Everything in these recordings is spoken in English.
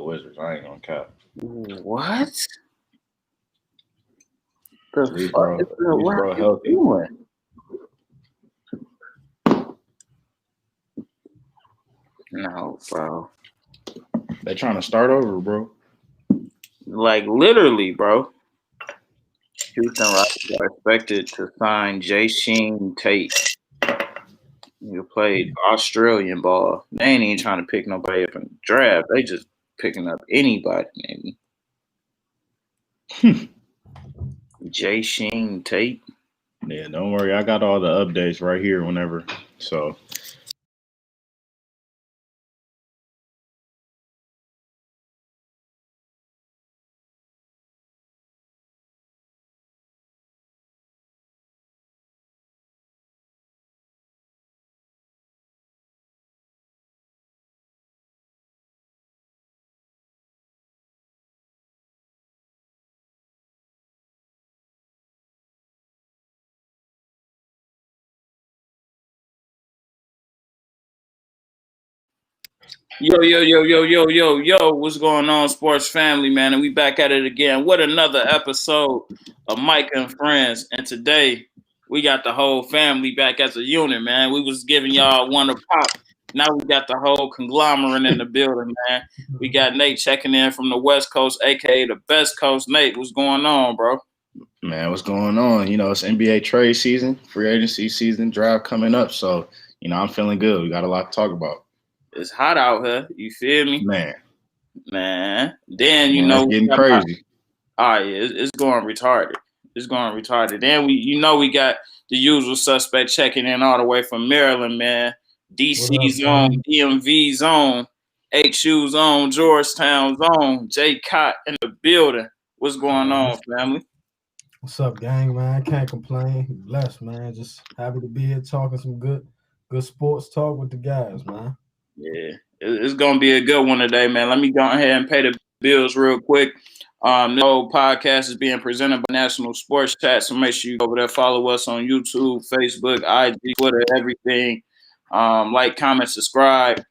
Wizards. I ain't gonna cap. What? At least bro healthy. Doing? No, bro. They trying to start over, bro. Like literally, bro. Houston Rockets are expected to sign Jason Tate, who played Australian ball. They ain't even trying to pick nobody up in the draft. They just picking up anybody, maybe. Jason Tate. Yeah, don't worry. I got all the updates right here whenever. So. Yo, what's going on, sports family, man? And we back at it again. What another episode of Micah and Friends. And today we got the whole family back as a unit, man. We was giving y'all one a pop. Now we got the whole conglomerate in the building, man. We got Nate checking in from the West Coast, aka the best coast. Nate, what's going on, bro? Man, what's going on? You know, it's NBA trade season, free agency season, draft coming up. So, you know, I'm feeling good. We got a lot to talk about. It's hot out here. You feel me? Man. Then, you know. It's getting crazy. It's going retarded. It's going retarded. Then we got the usual suspect checking in all the way from Maryland, man. DC zone, DMV zone, HU zone, Georgetown zone, J Cott in the building. What's going on, family? What's up, gang, man? Can't complain. Blessed, man. Just happy to be here talking some good sports talk with the guys, man. Yeah, it's gonna be a good one today, man. Let me go ahead and pay the bills real quick. The whole podcast is being presented by National Sports Chat, so make sure you go over there, follow us on YouTube, Facebook, IG, Twitter, everything. Like, comment, subscribe.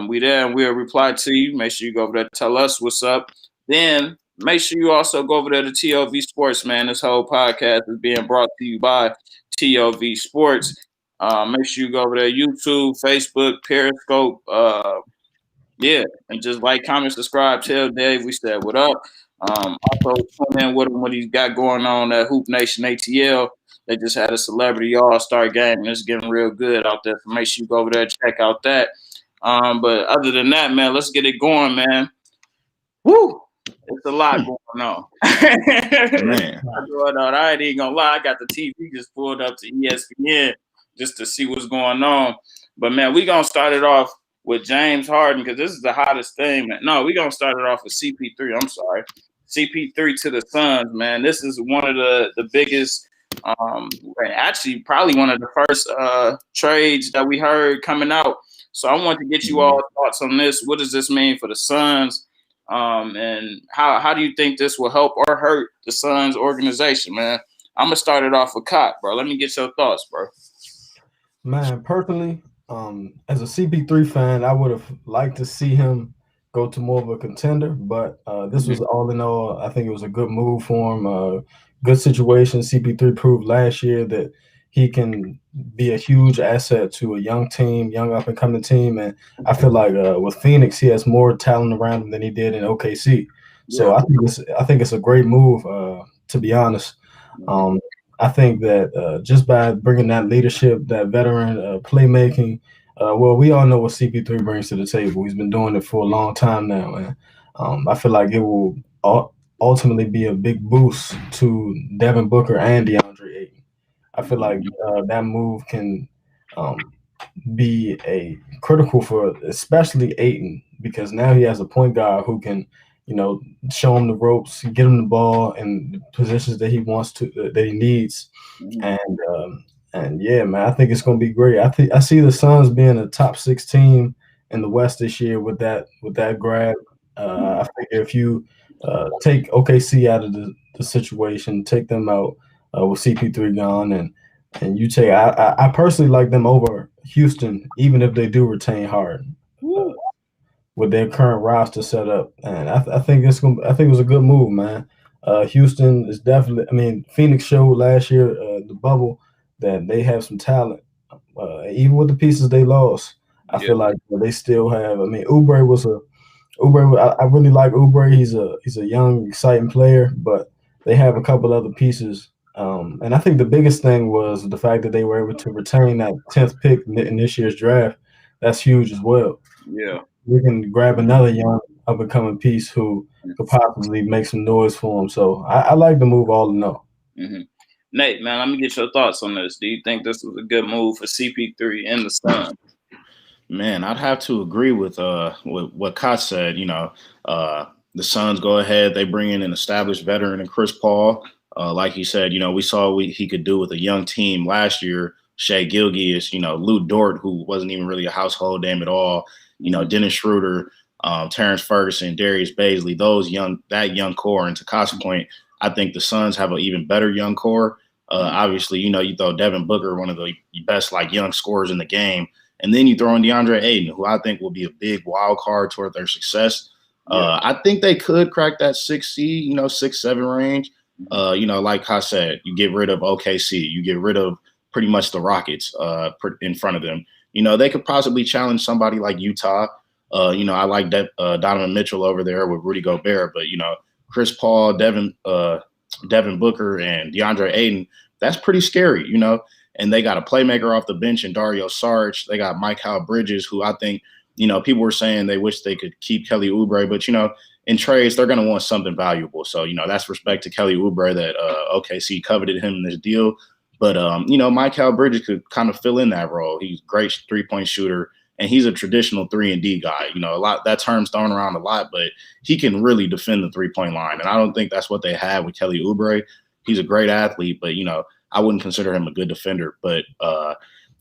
We there and we'll reply to you. Make sure you go over there, tell us what's up. Then make sure you also go over there to TOV Sports, man. This whole podcast is being brought to you by TOV Sports. Make sure you go over there, YouTube, Facebook, Periscope, and just like, comment, subscribe, tell Dave we said what up. Also tune in with him what he's got going on at Hoop Nation ATL. They just had a celebrity all-star game and it's getting real good out there. So make sure you go over there and check out that. But other than that, man, let's get it going, man. Woo! It's a lot going on. Man. I ain't even gonna lie. I got the TV just pulled up to ESPN just to see what's going on. But, man, we're going to start it off with James Harden because this is the hottest thing, man. No, we're going to start it off with CP3. I'm sorry. CP3 to the Suns, man. This is one of the biggest, actually probably one of the first trades that we heard coming out. So I want to get you all thoughts on this. What does this mean for the Suns? And how do you think this will help or hurt the Suns organization, man? I'm going to start it off with Cott, bro. Let me get your thoughts, bro. Man, personally, as a CP3 fan, I would have liked to see him go to more of a contender, but this was all in all, I think it was a good move for him, good situation. CP3 proved last year that he can be a huge asset to a young team, young up-and-coming team, and I feel like with Phoenix, he has more talent around him than he did in OKC. So I think it's a great move, to be honest. I think that just by bringing that leadership, that veteran playmaking, we all know what CP3 brings to the table. He's been doing it for a long time now, and I feel like it will ultimately be a big boost to Devin Booker and DeAndre Ayton. I feel like that move can be a critical for especially Ayton because now he has a point guard who can, show him the ropes, get him the ball in the positions that he wants to, that he needs, and yeah, man, I think it's going to be great. I see the Suns being a top 6 team in the West this year with that grab. I think if you take OKC out of the situation, take them out with CP3 gone, and you take, I personally like them over Houston, even if they do retain Harden. with their current roster set up, and I think it's gonna. I think it was a good move, man. Houston is definitely. I mean, Phoenix showed last year, the bubble, that they have some talent. Even with the pieces they lost, I feel like they still have. I mean, Oubre was a Oubre. I really like Oubre. He's a young, exciting player, but they have a couple other pieces. And I think the biggest thing was the fact that they were able to retain that 10th pick in this year's draft. That's huge as well. Yeah. We can grab another young up and coming piece who could possibly make some noise for him. So I like the move all in all. Mm-hmm. Nate, man, let me get your thoughts on this. Do you think this was a good move for CP3 and the Suns? Man, I'd have to agree with what Koch said. You know, the Suns go ahead, they bring in an established veteran in Chris Paul. Like he said, you know, we saw what he could do with a young team last year. Shea Gilgeous, you know, Lou Dort, who wasn't even really a household name at all. You know, Dennis Schroder, Terrence Ferguson, Darius Baisley, that young core. And to Koch's point, I think the Suns have an even better young core. Obviously, you know, you throw Devin Booker, one of the best young scorers in the game, and then you throw in DeAndre Ayton, who I think will be a big wild card toward their success. I think they could crack that 6 seed, you know, 6-7 range. You know, like I said, you get rid of OKC, you get rid of pretty much the Rockets in front of them. You know, they could possibly challenge somebody like Utah. You know, I like Donovan Mitchell over there with Rudy Gobert, but, you know, Chris Paul, Devin Booker, and DeAndre Ayton, that's pretty scary, you know. And they got a playmaker off the bench in Dario Saric. They got Micah Bridges, who I think, you know, people were saying they wish they could keep Kelly Oubre, but, you know, in trades, they're going to want something valuable. So, you know, that's respect to Kelly Oubre that OKC coveted him in this deal. But, you know, Micah Bridges could kind of fill in that role. He's a great three-point shooter, and he's a traditional 3-and-D guy. You know, that term's thrown around a lot, but he can really defend the three-point line. And I don't think that's what they have with Kelly Oubre. He's a great athlete, but, you know, I wouldn't consider him a good defender. But,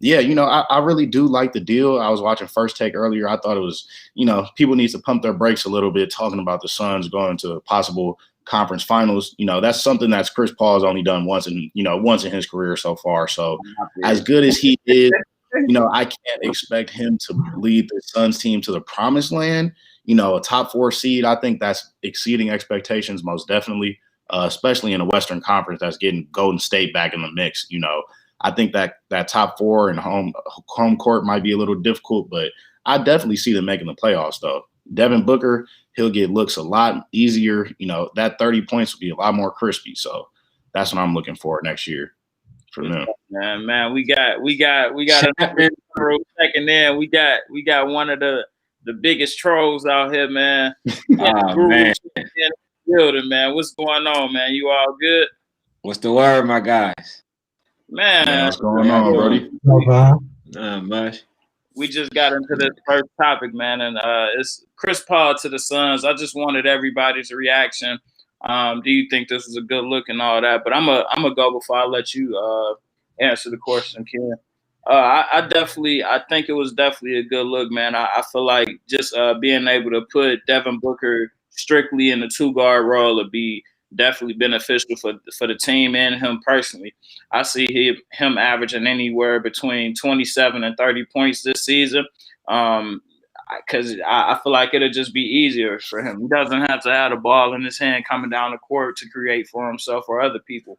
yeah, you know, I really do like the deal. I was watching First Take earlier. I thought it was, you know, people need to pump their brakes a little bit talking about the Suns going to possible conference finals. You know, that's something that's Chris Paul's only done once in his career so far. So as good as he is, you know, I can't expect him to lead the Suns team to the promised land. You know, a top 4 seed, I think that's exceeding expectations most definitely, especially in the Western Conference that's getting Golden State back in the mix. You know, I think that top 4 and home court might be a little difficult, but I definitely see them making the playoffs, though. Devin Booker, he'll get looks a lot easier. You know, that 30 points will be a lot more crispy. So that's what I'm looking for next year for them. Man, we got a second in. We got one of the biggest trolls out here, man. Man. Building, man. What's going on, man? You all good? What's the word, my guys? Man, what's going on, Brody? Not much. We just got into this first topic, man, and it's Chris Paul to the Suns. I just wanted everybody's reaction. Do you think this was a good look and all that? But I'm a go before I let you answer the question, Ken. I think it was definitely a good look, man. I feel like just being able to put Devin Booker strictly in the 2-guard role would be definitely beneficial for the team and him personally. I see him averaging anywhere between 27 and 30 points this season, because I feel like it'll just be easier for him. He doesn't have to have the ball in his hand coming down the court to create for himself or other people.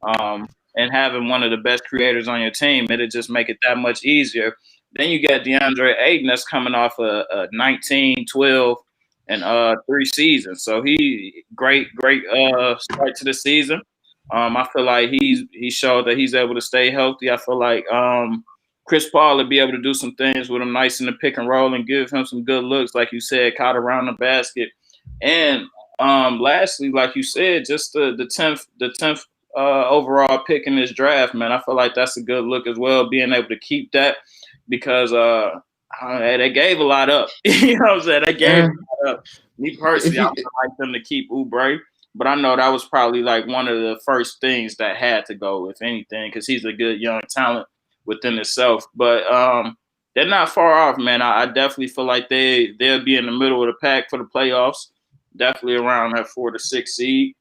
And having one of the best creators on your team, it'll just make it that much easier. Then you got DeAndre Ayton that's coming off a 19, 12, and 3 seasons. So he great start to the season. I feel like he showed that he's able to stay healthy. I feel like Chris Paul will be able to do some things with him nice in the pick and roll and give him some good looks, like you said, caught around the basket. And lastly, like you said, just the 10th overall pick in this draft, man. I feel like that's a good look as well, being able to keep that, because they gave a lot up. You know what I'm saying? They gave a lot up. Me personally, I would like them to keep Oubre, but I know that was probably like one of the first things that had to go, if anything, because he's a good young talent within itself. But they're not far off, man. I definitely feel like they'll be in the middle of the pack for the playoffs, definitely around that 4 to 6 seed.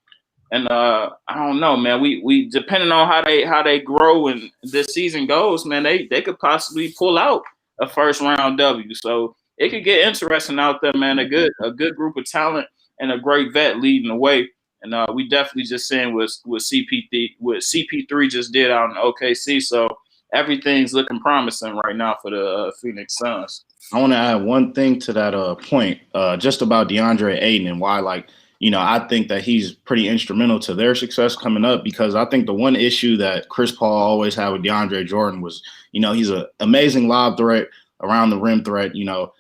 And I don't know, man. We depending on how they grow and this season goes, man, they could possibly pull out a first round W. So it could get interesting out there, man. A good group of talent and a great vet leading the way. And we definitely just seeing what CP3 just did out in OKC. So everything's looking promising right now for the Phoenix Suns. I want to add one thing to that point, just about DeAndre Ayton and why, like, you know, I think that he's pretty instrumental to their success coming up, because I think the one issue that Chris Paul always had with DeAndre Jordan was, you know, he's an amazing lob threat, around the rim threat, you know,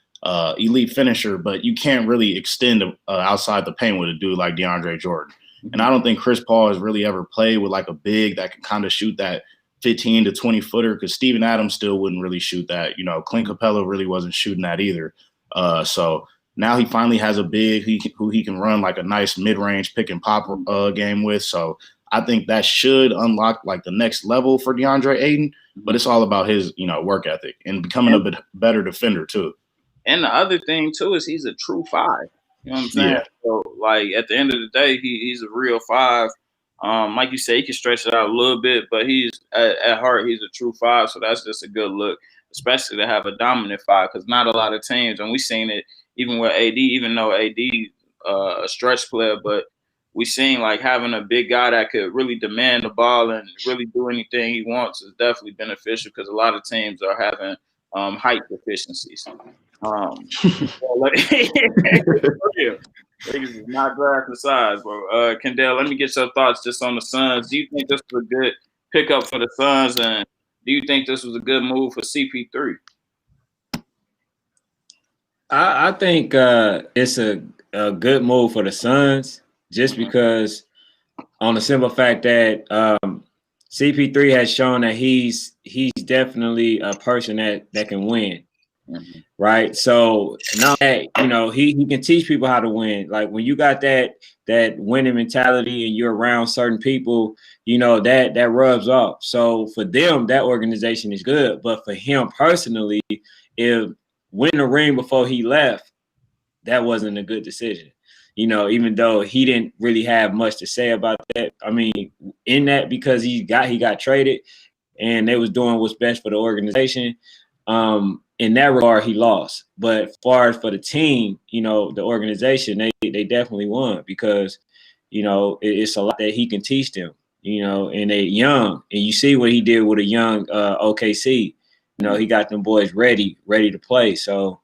elite finisher, but you can't really extend outside the paint with a dude like DeAndre Jordan. And I don't think Chris Paul has really ever played with like a big that can kind of shoot that 15 to 20 footer, because Steven Adams still wouldn't really shoot that. You know, Clint Capella really wasn't shooting that either. So now he finally has a big who he can run like a nice mid-range pick and pop game with. So I think that should unlock like the next level for DeAndre Ayton, but it's all about his, you know, work ethic and becoming a bit better defender too. And the other thing too is he's a true five. You know what I'm saying? Yeah. So like at the end of the day, he's a real five. Like you say, he can stretch it out a little bit, but he's at heart, he's a true five. So that's just a good look, especially to have a dominant five, because not a lot of teams, and we've seen it even with AD, even though AD a stretch player, but we seen like having a big guy that could really demand the ball and really do anything he wants is definitely beneficial, because a lot of teams are having height deficiencies. Niggas is not drafting size, bro. Kendall, let me get your thoughts just on the Suns. Do you think this was a good pickup for the Suns, and do you think this was a good move for CP3? I think it's a good move for the Suns, just because on the simple fact that CP3 has shown that he's definitely a person that can win. Mm-hmm. Right. So now that, you know, he can teach people how to win. Like when you got that winning mentality and you're around certain people, you know, that rubs off. So for them, that organization is good. But for him personally, if winning the ring before he left, that wasn't a good decision. You know, even though he didn't really have much to say about that. I mean, in that, because he got traded and they was doing what's best for the organization. In that regard, he lost. But as far as for the team, you know, the organization, they definitely won, because, you know, it's a lot that he can teach them, you know, and they young. And you see what he did with a young OKC. You know, he got them boys ready to play. So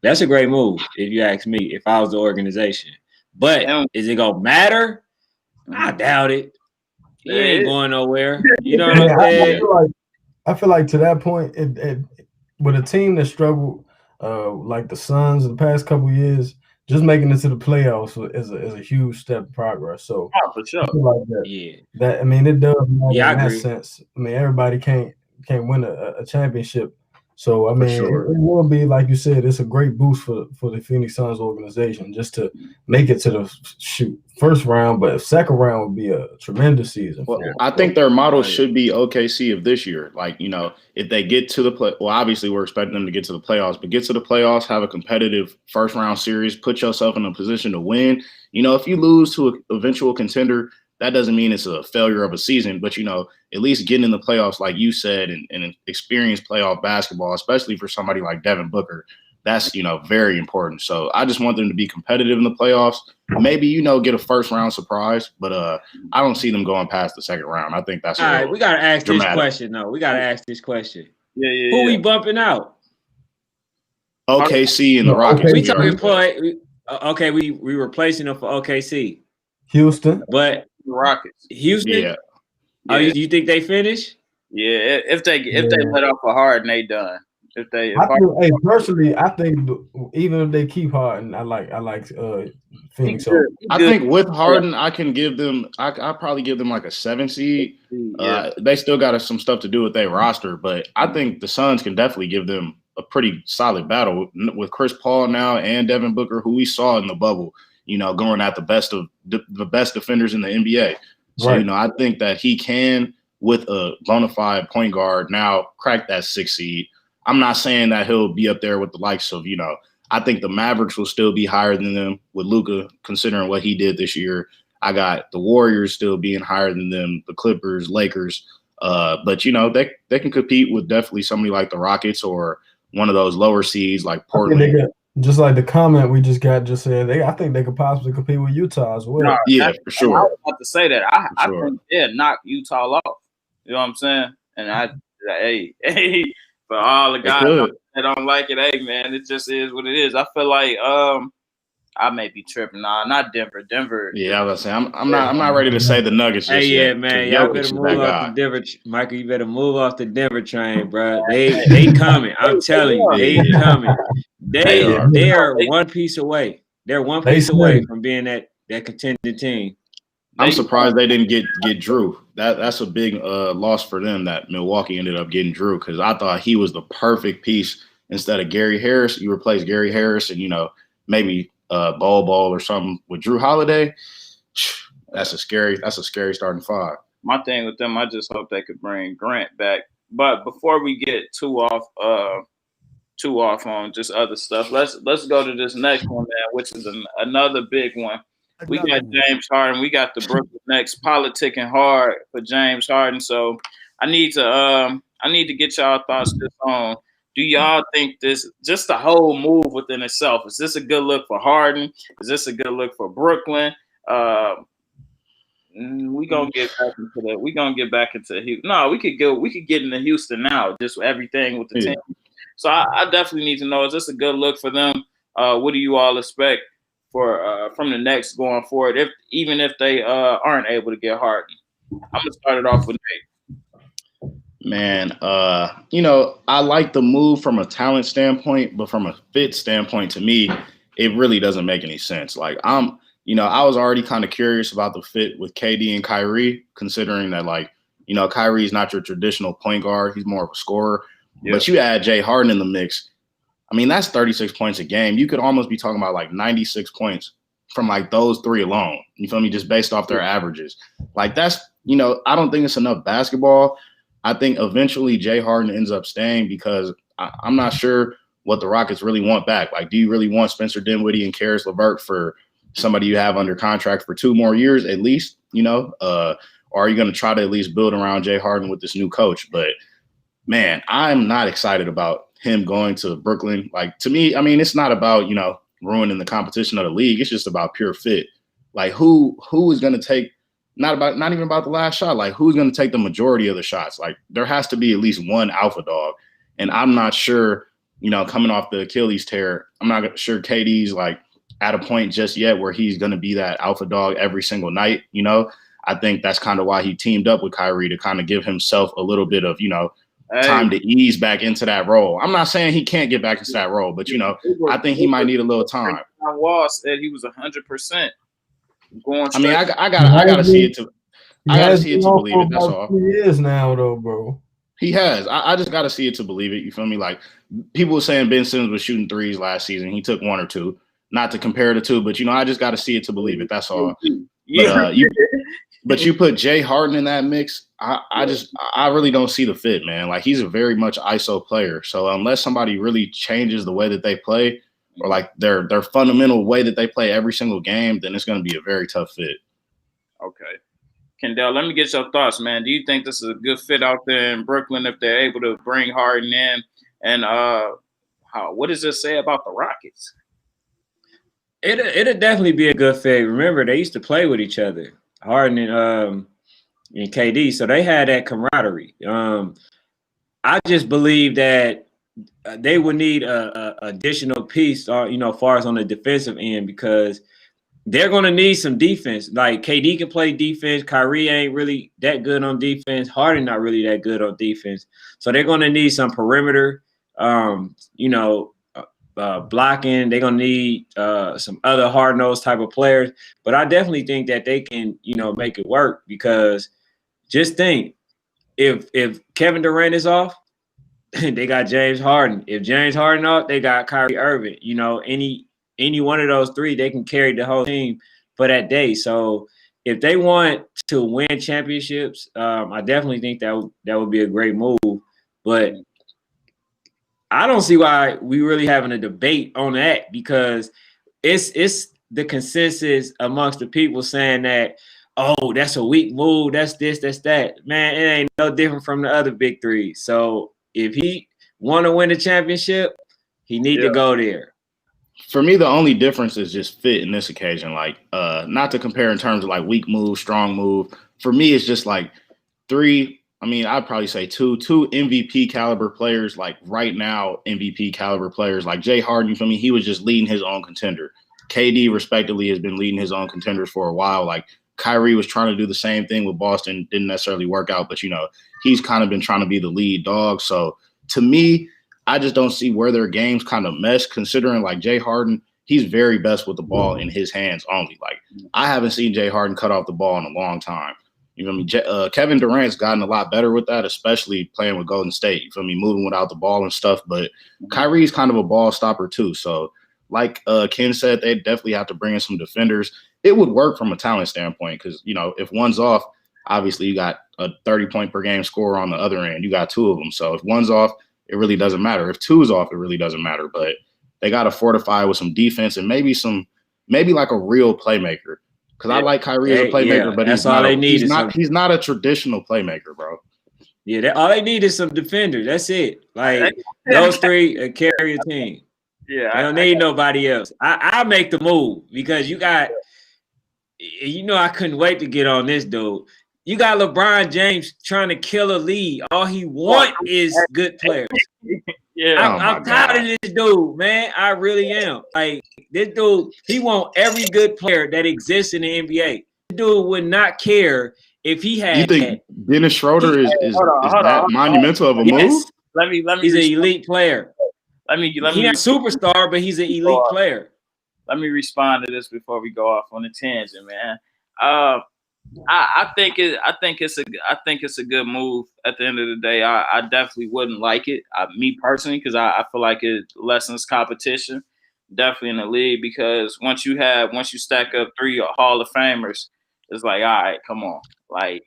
that's a great move, if you ask me, if I was the organization. But is it going to matter? I doubt it. He ain't going nowhere. You know what I'm saying? I feel like to that point, with a team that struggled like the Suns in the past couple of years, just making it to the playoffs is a huge step of progress. So for sure. I feel like that I mean, it does matter in that sense. I mean, everybody can't win a championship. So I mean, it will be, like you said, it's a great boost for the Phoenix Suns organization just to make it to the first round, but second round would be a tremendous season. Well, I think their model should be OKC of this year. Like, you know, if they get to the play, well, obviously we're expecting them to get to the playoffs, but get to the playoffs, have a competitive first round series, put yourself in a position to win. You know, if you lose to an eventual contender, that doesn't mean it's a failure of a season, but, you know, at least getting in the playoffs, like you said, and experience playoff basketball, especially for somebody like Devin Booker, that's, you know, very important. So I just want them to be competitive in the playoffs. Maybe, you know, get a first round surprise, but I don't see them going past the second round. I think that's all right. We got to ask dramatic. This question, though. We got to ask this question. Yeah. Who we bumping out? OKC and the Rockets. We talking play. Okay, we replacing them for OKC. Houston. But Rockets. Houston? Yeah. Oh, you think they finish? Yeah, if they let off a Harden, they done. Personally, I think even if they keep Harden, I like Phoenix. I think with Harden, I can give them. I probably give them like a 7 seed. They still got some stuff to do with their roster, but I think the Suns can definitely give them a pretty solid battle with Chris Paul now and Devin Booker, who we saw in the bubble. You know, going at the best defenders in the NBA. So, you know, I think that he can, with a bona fide point guard, now crack that 6 seed. I'm not saying that he'll be up there with the likes of, you know, I think the Mavericks will still be higher than them with Luka, considering what he did this year. I got the Warriors still being higher than them, the Clippers, Lakers. But, you know, they can compete with definitely somebody like the Rockets or one of those lower seeds like I think Portland. they could, just like the comment we just got just said, I think they could possibly compete with Utah as well. No, Yeah, for I sure. was about to say that. I sure. think they'll knock Utah off. You know what I'm saying? And hey, for all the They guys could. that don't like it, hey man, it just is what it is. I feel like I may be tripping. Nah, not Denver. Denver. Yeah, I was gonna say I'm not ready to say the Nuggets Hey, just yeah, yet. man, y'all Jokic better is move that off guy. the Denver, Michael. You better move off the Denver train, bro. They coming. I'm telling you, they coming. They are. They are one piece away. They're one They piece away said- from being that contending team. I'm surprised they didn't get Drew. That's a big loss for them that Milwaukee ended up getting Drew, because I thought he was the perfect piece. Instead of Gary Harris, you replace Gary Harris and maybe Ball or something with Drew Holiday. That's a scary starting five. My thing with them, I just hope they could bring Grant back. But before we get too off on just other stuff, let's go to this next one, man, which is another big one. We got James Harden. We got the Brooklyn Nets politicking hard for James Harden. So I need to get y'all thoughts just on. Do y'all think this, just the whole move within itself, is this a good look for Harden? Is this a good look for Brooklyn? We gonna get back into Houston. No, we could get into Houston now. Just everything with the team. So I definitely need to know, is this a good look for them? What do you all expect for from the Nets going forward, even if they aren't able to get Harden? I'm gonna start it off with Nate. Man, I like the move from a talent standpoint, but from a fit standpoint, to me, it really doesn't make any sense. Like I was already kind of curious about the fit with KD and Kyrie, considering that Kyrie is not your traditional point guard; he's more of a scorer. Yeah. But you add Jay Harden in the mix, I mean, that's 36 points a game. You could almost be talking about 96 points from those three alone. You feel me? Just based off their averages. That's, I don't think it's enough basketball. I think eventually Jay Harden ends up staying, because I'm not sure what the Rockets really want back. Do you really want Spencer Dinwiddie and Karis LeVert for somebody you have under contract for 2 more years at least, or are you going to try to at least build around Jay Harden with this new coach? But man, I'm not excited about him going to Brooklyn. To me, I mean, it's not about, ruining the competition of the league. It's just about pure fit. Who is going to take, not even about the last shot. Who's going to take the majority of the shots? There has to be at least one alpha dog. And I'm not sure, coming off the Achilles tear, I'm not sure KD's at a point just yet where he's going to be that alpha dog every single night. I think that's kind of why he teamed up with Kyrie, to kind of give himself a little bit of, time to ease back into that role. I'm not saying he can't get back into that role, but I think he might need a little time. Wall said he was 100% going. I mean, I gotta see it to believe it. That's all. 2 years now, though, bro. He has. I just gotta see it to believe it. You feel me? People were saying Ben Simmons was shooting threes last season. He took 1 or 2. Not to compare the two, but I just gotta see it to believe it. That's all. Yeah. But you put Jay Harden in that mix, I really don't see the fit, man. He's a very much ISO player. So unless somebody really changes the way that they play, or their fundamental way that they play every single game, then it's going to be a very tough fit. Okay. Kendall, let me get your thoughts, man. Do you think this is a good fit out there in Brooklyn if they're able to bring Harden in? And what does this say about the Rockets? It'll definitely be a good fit. Remember, they used to play with each other, Harden and KD, so they had that camaraderie. I just believe that they would need a additional piece, far as on the defensive end, because they're going to need some defense. KD can play defense. Kyrie ain't really that good on defense. Harden not really that good on defense. So they're going to need some perimeter, blocking. They're going to need some other hard-nosed type of players. But I definitely think that they can, make it work, because just think, if Kevin Durant is off, they got James Harden. If James Harden off, they got Kyrie Irving. Any one of those three, they can carry the whole team for that day. So if they want to win championships, I definitely think that would be a great move. But I don't see why we really having a debate on that, because it's the consensus amongst the people saying that, oh, that's a weak move, that's this, that's that. Man, it ain't no different from the other big three. So if he want to win a championship, he need to go there. For me, the only difference is just fit in this occasion. Like, not to compare in terms of like weak move, strong move. For me, it's just like three. I mean, I'd probably say two MVP caliber players. Like right now, MVP caliber players. Like Jay Harden. For me, he was just leading his own contender. KD, respectively, has been leading his own contenders for a while. Like Kyrie was trying to do the same thing with Boston, didn't necessarily work out, but he's kind of been trying to be the lead dog. So to me, I just don't see where their games kind of mesh, considering like Jay Harden, he's very best with the ball in his hands only. Like I haven't seen Jay Harden cut off the ball in a long time. You know what I mean? Kevin Durant's gotten a lot better with that, especially playing with Golden State. You feel me? Moving without the ball and stuff. But Kyrie's kind of a ball stopper too. So like Ken said, they definitely have to bring in some defenders. It would work from a talent standpoint because, if one's off, obviously you got a 30-point per game scorer on the other end. You got two of them. So if one's off, it really doesn't matter. If two's off, it really doesn't matter. But they got to fortify with some defense and maybe like a real playmaker. Because I like Kyrie as a playmaker, but he's not a traditional playmaker, bro. Yeah, all they need is some defenders. That's it. Like those three carry a team. Yeah, I don't need nobody else. I'll make the move because you got, I couldn't wait to get on this dude. You got LeBron James trying to kill a lead. All he want is good players. Yeah, I'm tired of this dude, man. I really am. Like this dude, he want every good player that exists in the NBA. This dude would not care if he had. You think Dennis Schroder is that monumental of a move? Let me. He's an elite player. Let me. He's not a superstar, but he's an elite player. Let me respond to this before we go off on a tangent, man. I think it's a good move. At the end of the day, I definitely wouldn't like it. Me personally, because I feel like it lessens competition. Definitely in the league, because once you stack up 3 Hall of Famers, it's like, all right, come on, like.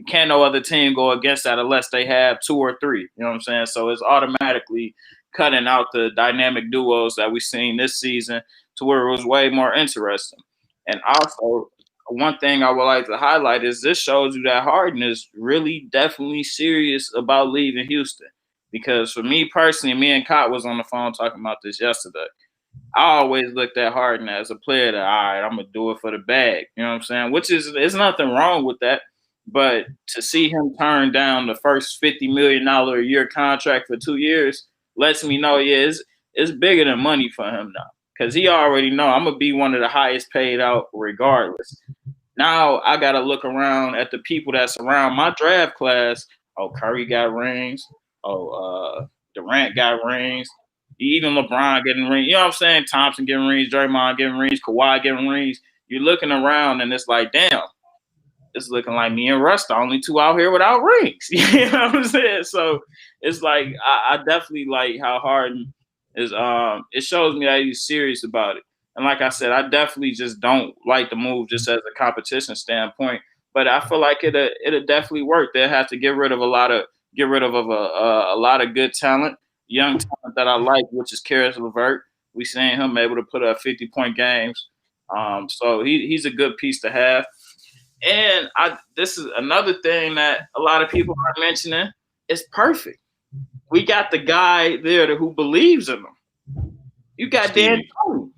Can't no other team go against that unless they have 2 or 3. You know what I'm saying? So it's automatically cutting out the dynamic duos that we've seen this season to where it was way more interesting. And also, one thing I would like to highlight is this shows you that Harden is really definitely serious about leaving Houston. Because for me personally, me and Cott was on the phone talking about this yesterday. I always looked at Harden as a player that, all right, I'm going to do it for the bag. You know what I'm saying? Which is, there's nothing wrong with that. But to see him turn down the first $50 million a year contract for 2 years lets me know, it's bigger than money for him now. Because he already know I'm going to be one of the highest paid out regardless. Now I got to look around at the people that's around my draft class. Oh, Curry got rings. Oh, Durant got rings. Even LeBron getting rings. You know what I'm saying? Thompson getting rings. Draymond getting rings. Kawhi getting rings. You're looking around and it's like, damn. It's looking like me and Russ, the only 2 out here without rings. You know what I'm saying? So it's like I definitely like how Harden is. It shows me that he's serious about it. And like I said, I definitely just don't like the move just as a competition standpoint. But I feel like it'll definitely work. They'll have to get rid of a lot of good talent, young talent that I like, which is Karis LeVert. We seen him able to put up 50-point games. So he's a good piece to have. And this is another thing that a lot of people are mentioning. It's perfect. We got the guy there who believes in him. You got Dan Tony.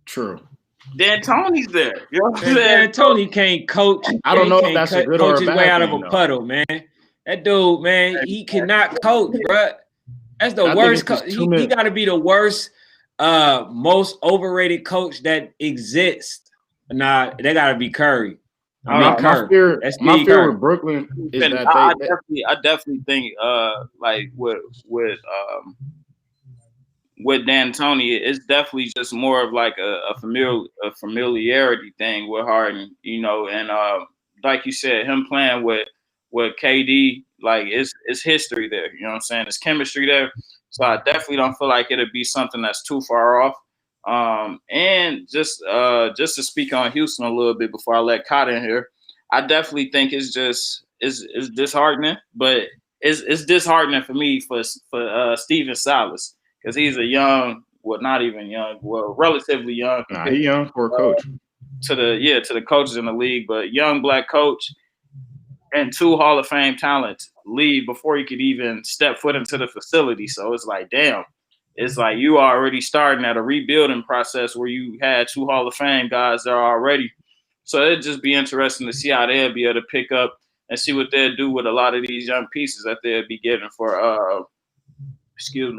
True. Dan Tony's there. You know what I'm saying? Dan Tony can't coach. I don't know if that's a good or a bad coach his way out of a thing, puddle, man. That dude, man, he cannot coach, bro. That's the worst. He got to be the worst, most overrated coach that exists. Nah, they got to be Curry. My fear with Brooklyn is that I definitely think like with Dan Tony, it's definitely just more of like a familiarity thing with Harden, and like you said, him playing with KD, like it's history there. You know what I'm saying? It's chemistry there. So I definitely don't feel like it'll be something that's too far off. And just to speak on Houston a little bit before I let Cott in here, I definitely think it's disheartening, but it's disheartening for me for Steven Silas, because he's a young, not even young, relatively young. Nah, he's young for a coach. To the coaches in the league, but young black coach and 2 Hall of Fame talents leave before he could even step foot into the facility. So it's like, damn, it's like you are already starting at a rebuilding process where you had 2 Hall of Fame guys there already. So it'd just be interesting to see how they'll be able to pick up and see what they'll do with a lot of these young pieces that they'll be getting for,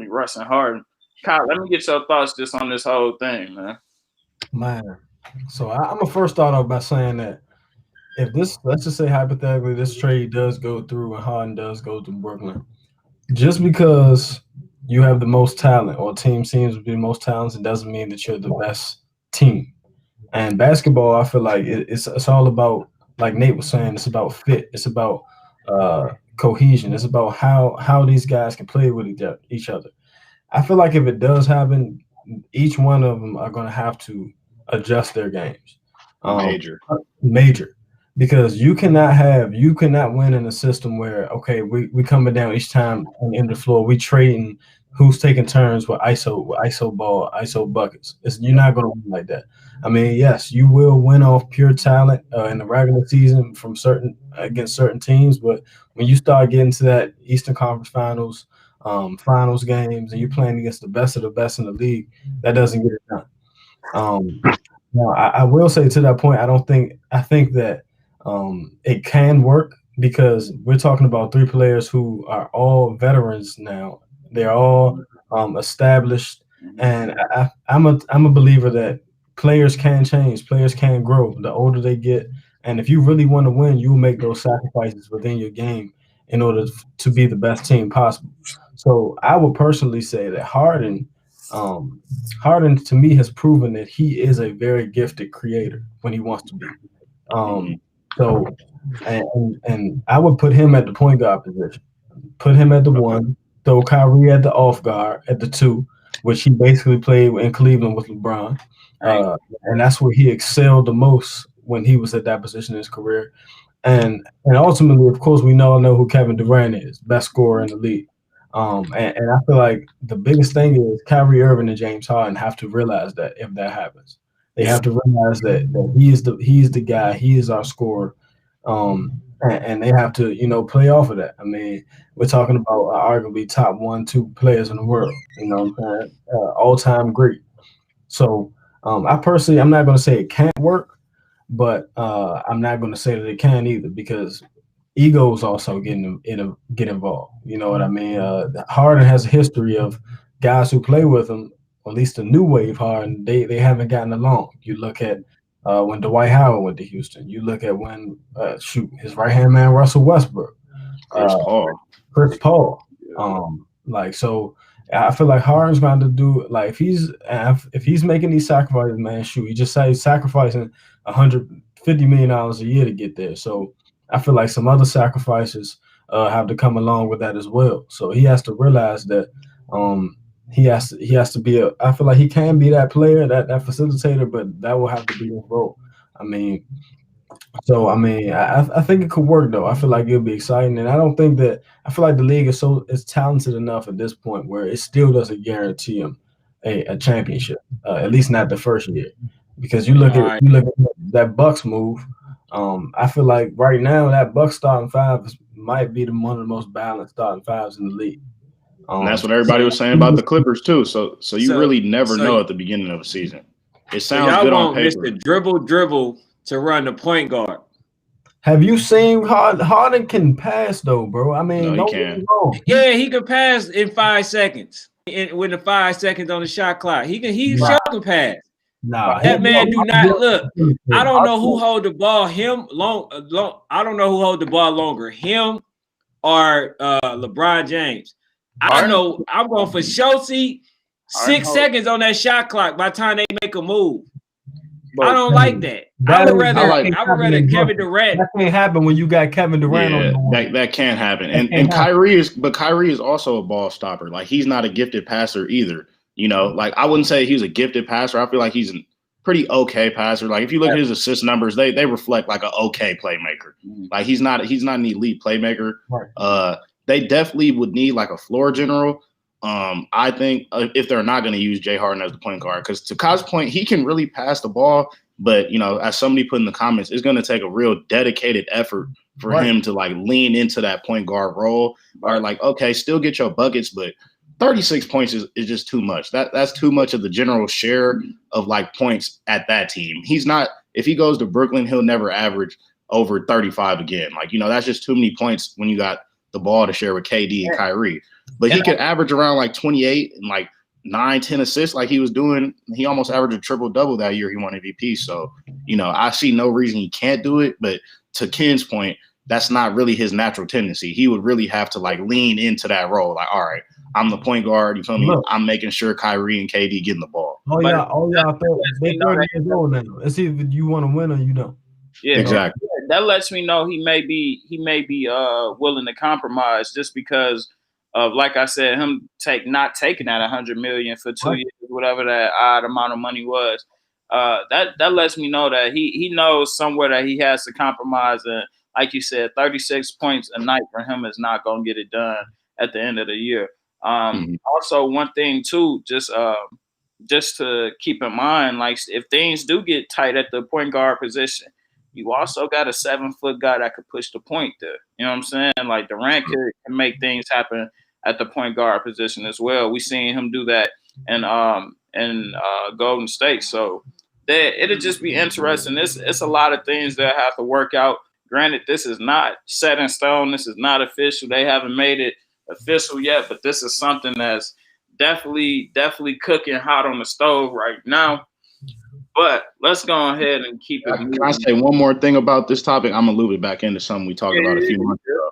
Russ and Harden. Kyle, let me get your thoughts just on this whole thing, man. Man, so I'm gonna first start off by saying that if this, let's just say hypothetically, this trade does go through and Harden does go to Brooklyn, just because you have the most talent or team seems to be the most talented doesn't mean that you're the best team. And basketball, I feel like it's all about, like Nate was saying, it's about fit. It's about cohesion. It's about how these guys can play with each other. I feel like if it does happen, each one of them are going to have to adjust their games. Major. Because you cannot win in a system where, okay, we coming down each time on the end of the floor, we trading who's taking turns with ISO ball, ISO buckets. You're not going to win like that. I mean, yes, you will win off pure talent in the regular season from against certain teams, but when you start getting to that Eastern Conference Finals, finals games, and you're playing against the best of the best in the league, that doesn't get it done. Now, I will say to that point, I think that it can work because we're talking about 3 players who are all veterans now. They're all established, and I'm a believer that players can change, players can grow the older they get, and if you really want to win, you'll make those sacrifices within your game in order to be the best team possible. So I would personally say that Harden to me has proven that he is a very gifted creator when he wants to be. So and I would put him at the point guard position, put him at the 1, throw Kyrie at the off guard at the 2, which he basically played in Cleveland with LeBron. And that's where he excelled the most when he was at that position in his career. And ultimately, of course, we all know who Kevin Durant is, best scorer in the league. And I feel like the biggest thing is Kyrie Irving and James Harden have to realize that if that happens, they have to realize that he's the guy, he is our scorer, and they have to play off of that. I mean, we're talking about arguably top 1, 2 players in the world, all time great. So I'm not going to say it can't work, but I'm not going to say that it can either because egos also get involved. You know what I mean? Harden has a history of guys who play with him, or at least the new wave Harden, they haven't gotten along. You look at when Dwight Howard went to Houston. You look at when his right-hand man Russell Westbrook. Chris Paul. So I feel like Harden's going to do, like, if he's making these sacrifices, man, he just say he's sacrificing $150 million a year to get there. So I feel like some other sacrifices have to come along with that as well. So he has to realize that he has to be I feel like he can be that player, that facilitator, but that will have to be his role. I think it could work though. I feel like it'll be exciting, and I feel like the league is talented enough at this point where it still doesn't guarantee him a championship, at least not the first year, because you look at that Bucks move. I feel like right now that Bucks starting 5 might be one of the most balanced starting 5s in the league. And that's what everybody was saying about the Clippers too. So you really never know at the beginning of a season. It sounds good on paper. Mr. Dribble to run the point guard. Have you seen Harden can pass though, bro? I mean, no, he can. Yeah, he can pass in 5 seconds. With the 5 seconds on the shot clock, he sure can pass. Nah, that man do not look. I don't know who hold the ball. I don't know who hold the ball longer, him or LeBron James. I know I'm going for Schultz. 6 seconds on that shot clock by the time they make a move. But I don't like that. I would rather Kevin Durant. That can't happen when you got Kevin Durant on the that can't happen. And Kyrie is also a ball stopper. Like, he's not a gifted passer either. Like, I wouldn't say he's a gifted passer. I feel like he's a pretty okay passer. Like, if you look at his assist numbers, they reflect like an okay playmaker. Like, he's not an elite playmaker. Right. They definitely would need like a floor general. I think if they're not going to use Jay Harden as the point guard, because to Kyle's point, he can really pass the ball, But, as somebody put in the comments, it's going to take a real dedicated effort for him to like lean into that point guard role, or like, okay, still get your buckets, but 36 points is just too much. That's too much of the general share of like points at that team. He's not, if he goes to Brooklyn, he'll never average over 35 again. Like, that's just too many points when you got the ball to share with KD and Kyrie. But he could average around like 28 and like 9-10 assists like he was doing. He almost averaged a triple-double that year he won MVP. So, I see no reason he can't do it. But to Ken's point, that's not really his natural tendency. He would really have to like lean into that role. Like, all right, I'm the point guard. You feel me? Look. I'm making sure Kyrie and KD getting the ball. They're 30 years old now. It's either you want to win or you don't. Yeah, exactly. That lets me know he may be willing to compromise just because of, like I said, him not taking that $100 million for 2 years, whatever that odd amount of money was. That lets me know that he knows somewhere that he has to compromise. And like you said, 36 points a night for him is not going to get it done at the end of the year. Also, one thing too, just to keep in mind, like if things do get tight at the point guard position, you also got a 7-foot guy that could push the point there. You know what I'm saying? Like Durant can make things happen at the point guard position as well. We seen him do that in Golden State. So it'll just be interesting. It's a lot of things that have to work out. Granted, this is not set in stone. This is not official. They haven't made it official yet, but this is something that's definitely cooking hot on the stove right now. But let's go ahead and keep it moving. Can I say one more thing about this topic? I'm going to loop it back into something we talked about a few months ago.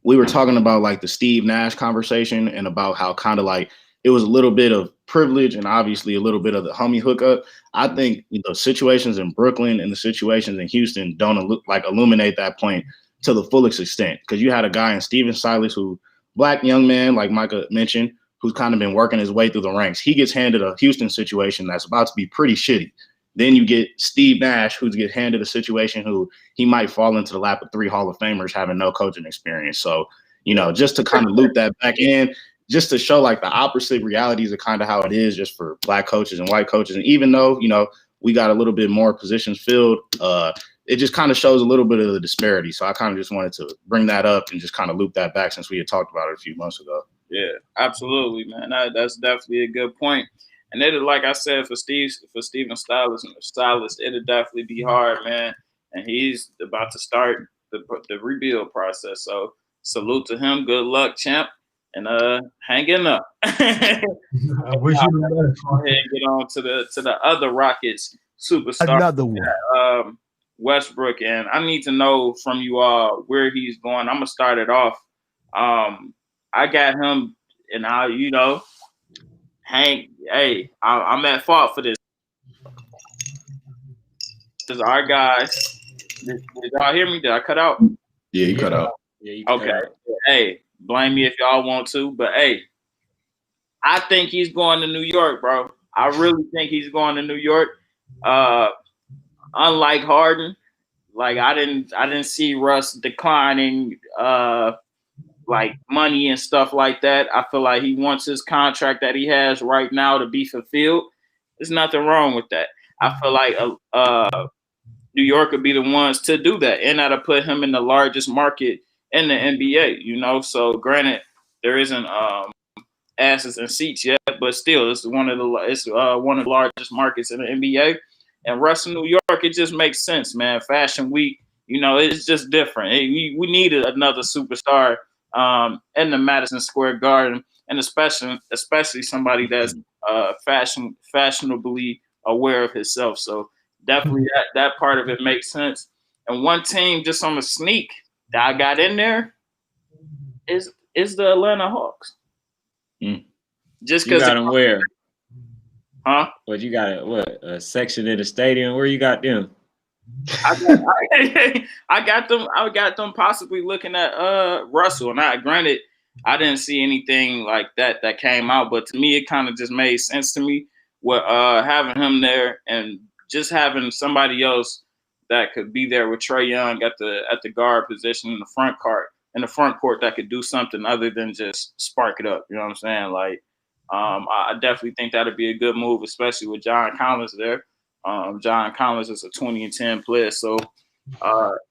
We were talking about like the Steve Nash conversation and about how kind of like it was a little bit of privilege and obviously a little bit of the homie hookup. I think the situations in Brooklyn and the situations in Houston don't illuminate that point to the fullest extent, because you had a guy in Steven Silas, who black young man, like Micah mentioned, who's kind of been working his way through the ranks. He gets handed a Houston situation that's about to be pretty shitty. Then you get Steve Nash, who gets handed a situation who he might fall into the lap of 3 Hall of Famers having no coaching experience. So, just to kind of loop that back in, just to show like the opposite realities of kind of how it is just for black coaches and white coaches. And even though, we got a little bit more positions filled, it just kind of shows a little bit of the disparity. So I kind of just wanted to bring that up and just kind of loop that back since we had talked about it a few months ago. Yeah, absolutely, man. That's definitely a good point. And it, like I said, for Steven Silas, it'll definitely be hard, man. And he's about to start the rebuild process. So salute to him. Good luck, champ. And hanging up. I wish you the best. Go ahead and get on to the other Rockets superstar. Another one. Westbrook. And I need to know from you all where he's going. I'm gonna start it off. I got him, and I'm at fault for this. Because our guys, did y'all hear me? Did I cut out? Yeah, you cut out. Yeah, Okay. Hey, blame me if y'all want to, but hey, I think he's going to New York, bro. I really think he's going to New York. Unlike Harden, like I didn't see Russ declining like money and stuff like that. I feel like he wants his contract that he has right now to be fulfilled. There's nothing wrong with that. I feel like New York would be the ones to do that, and that'll put him in the largest market in the NBA. So granted, there isn't asses and seats yet, but still, it's one of the largest markets in the NBA. And Russ in New York, it just makes sense, man. Fashion Week, it's just different. We needed another superstar in the Madison Square Garden, and especially somebody that's fashionably aware of himself. So definitely that part of it makes sense. And one team just on the sneak that I got in there is the Atlanta Hawks. Just because you got them where? Huh? But you got a section in the stadium? Where you got them? I got them possibly looking at Russell. And granted, I didn't see anything like that came out, but to me, it kind of just made sense to me with having him there and just having somebody else that could be there with Trae Young at the guard position in the front court that could do something other than just spark it up. You know what I'm saying? Like, I definitely think that'd be a good move, especially with John Collins there. John Collins is a 2010 player. So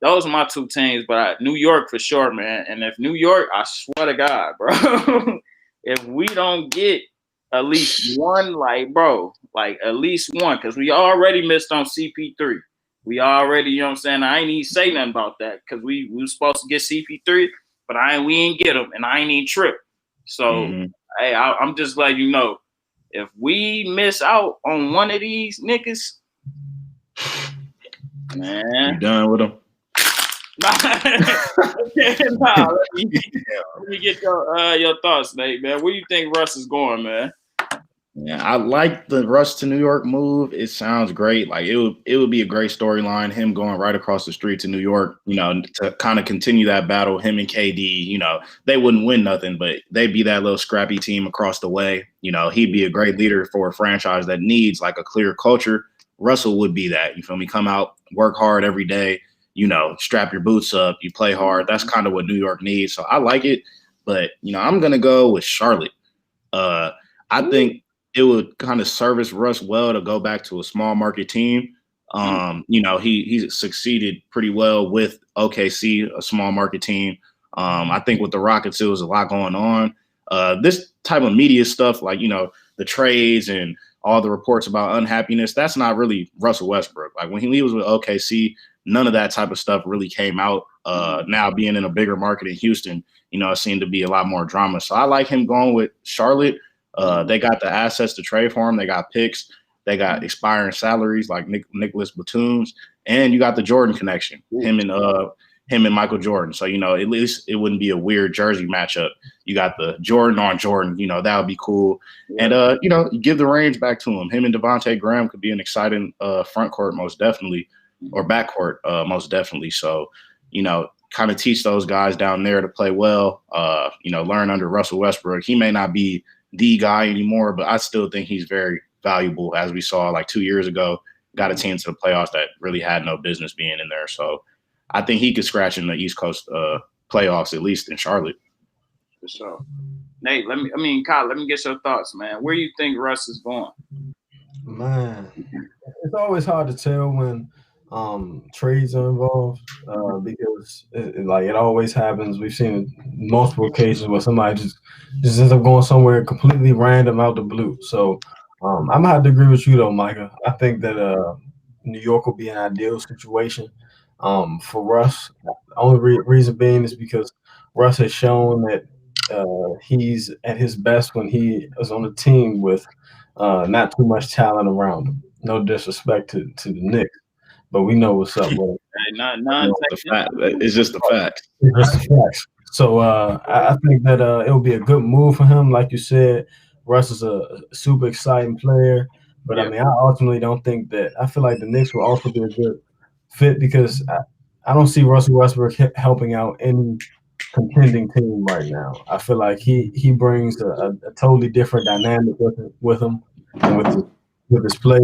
those are my two teams. But New York for sure, man. And if New York, I swear to God, bro, if we don't get at least one, like at least one, because we already missed on CP3. We already, you know what I'm saying? I ain't even say nothing about that because we were supposed to get CP3, but we ain't get him, and I ain't even trip. So, hey, I'm just letting you know, if we miss out on one of these niggas, man, You done with them? Nah, let me get your thoughts, Nate, man. Where do you think Russ is going, man? Yeah, I like the Russ to New York move. It sounds great. Like it would be a great storyline. Him going right across the street to New York, to kind of continue that battle. Him and KD, they wouldn't win nothing, but they'd be that little scrappy team across the way. He'd be a great leader for a franchise that needs like a clear culture. Russell would be that. You feel me? Come out, work hard every day. Strap your boots up. You play hard. That's kind of what New York needs. So I like it, but I'm gonna go with Charlotte. I think it would kind of service Russ well to go back to a small market team. He succeeded pretty well with OKC, a small market team. I think with the Rockets, it was a lot going on. This type of media stuff, like, the trades and all the reports about unhappiness, that's not really Russell Westbrook. Like when he was with OKC, none of that type of stuff really came out. Now being in a bigger market in Houston, it seemed to be a lot more drama. So I like him going with Charlotte. They got the assets to trade for him. They got picks. They got expiring salaries like Nicholas Batum's, and you got the Jordan connection. Him and Michael Jordan. So at least it wouldn't be a weird jersey matchup. You got the Jordan on Jordan. That would be cool. Yeah. And give the reins back to him. Him and Devontae Graham could be an exciting front court most definitely, or back court most definitely. So kind of teach those guys down there to play well. Learn under Russell Westbrook. He may not be the guy anymore, but I still think he's very valuable, as we saw like 2 years ago, got a team to the playoffs that really had no business being in there. So I think he could scratch in the East Coast playoffs, at least in Charlotte. For sure. Nate, Kyle, let me get your thoughts, man. Where do you think Russ is going? Man, it's always hard to tell when trades are involved because it always happens. We've seen it multiple occasions where somebody just ends up going somewhere completely random out the blue. So I'm gonna have to agree with you though, Micah. I think that New York will be an ideal situation for Russ. The only reason being is because Russ has shown that he's at his best when he is on a team with not too much talent around him. No disrespect to the Knicks, but we know what's up with him. It's just the fact. It's just the facts. So I think that it'll be a good move for him. Like you said, Russ is a super exciting player. But I ultimately don't think that. I feel like the Knicks will also be a good fit because I don't see Russell Westbrook helping out any contending team right now. I feel like he brings a totally different dynamic with him and with his play.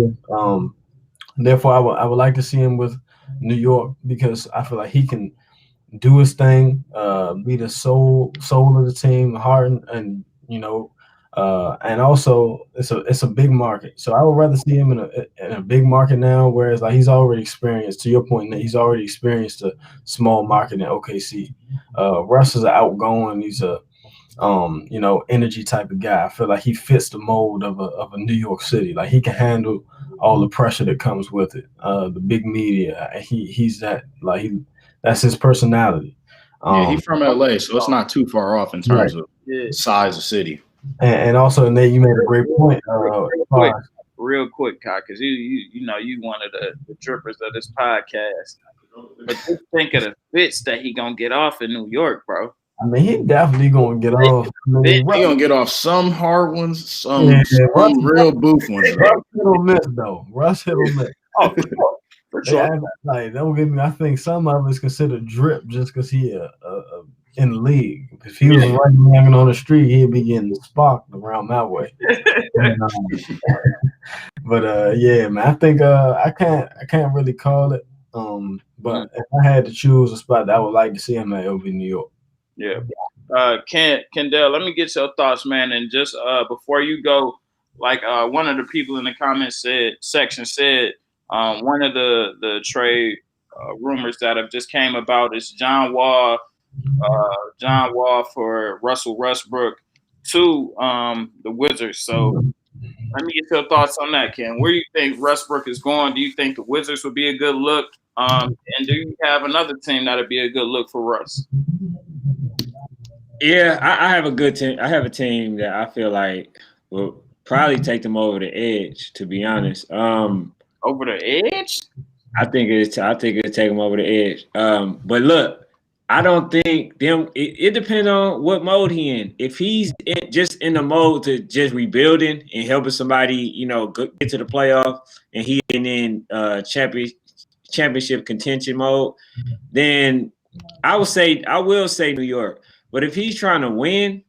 Therefore, I would like to see him with New York because I feel like he can do his thing, be the soul of the team, Harden, and and also it's a big market. So I would rather see him in a big market now, whereas like he's already experienced. To your point, he's already experienced a small market in OKC. Russ is outgoing. He's a energy type of guy. I feel like he fits the mold of a New York City. Like he can handle all the pressure that comes with it. The big media. He's that that's his personality. He's from LA, so it's not too far off in terms of size of city. And also, Nate, you made a great point. Real quick, Kyle, because you one of the drippers of this podcast. But just think of the fits that he gonna get off in New York, bro. I mean, he definitely gonna get off. He gonna get off some hard ones, some real boof ones. Russ hit or miss, though. Russ hit or miss. Oh, for sure. Don't get me. I think some of us consider drip just because he in the league. If he was hanging on the street, he'd be getting sparked around my way. But man, I think I can't really call it. But if I had to choose a spot that I would like to see him at, it would be New York. Yeah. Kendall, let me get your thoughts, man. And just before you go, like one of the people in the comments section said, One of the trade rumors that have just came about is John Wall for Russell Westbrook to the Wizards. So let me get your thoughts on that, Ken. Where do you think Westbrook is going? Do you think the Wizards would be a good look? And do you have another team that would be a good look for Russ? Yeah, I have a good team. I have a team that I feel like will probably take them over the edge, to be honest. Over the edge? I think it'll take them over the edge. But look, I don't think them. It depends on what mode he in. If he's just in the mode to just rebuilding and helping somebody, get to the playoff, and he in championship contention mode, then I will say New York. But if he's trying to win,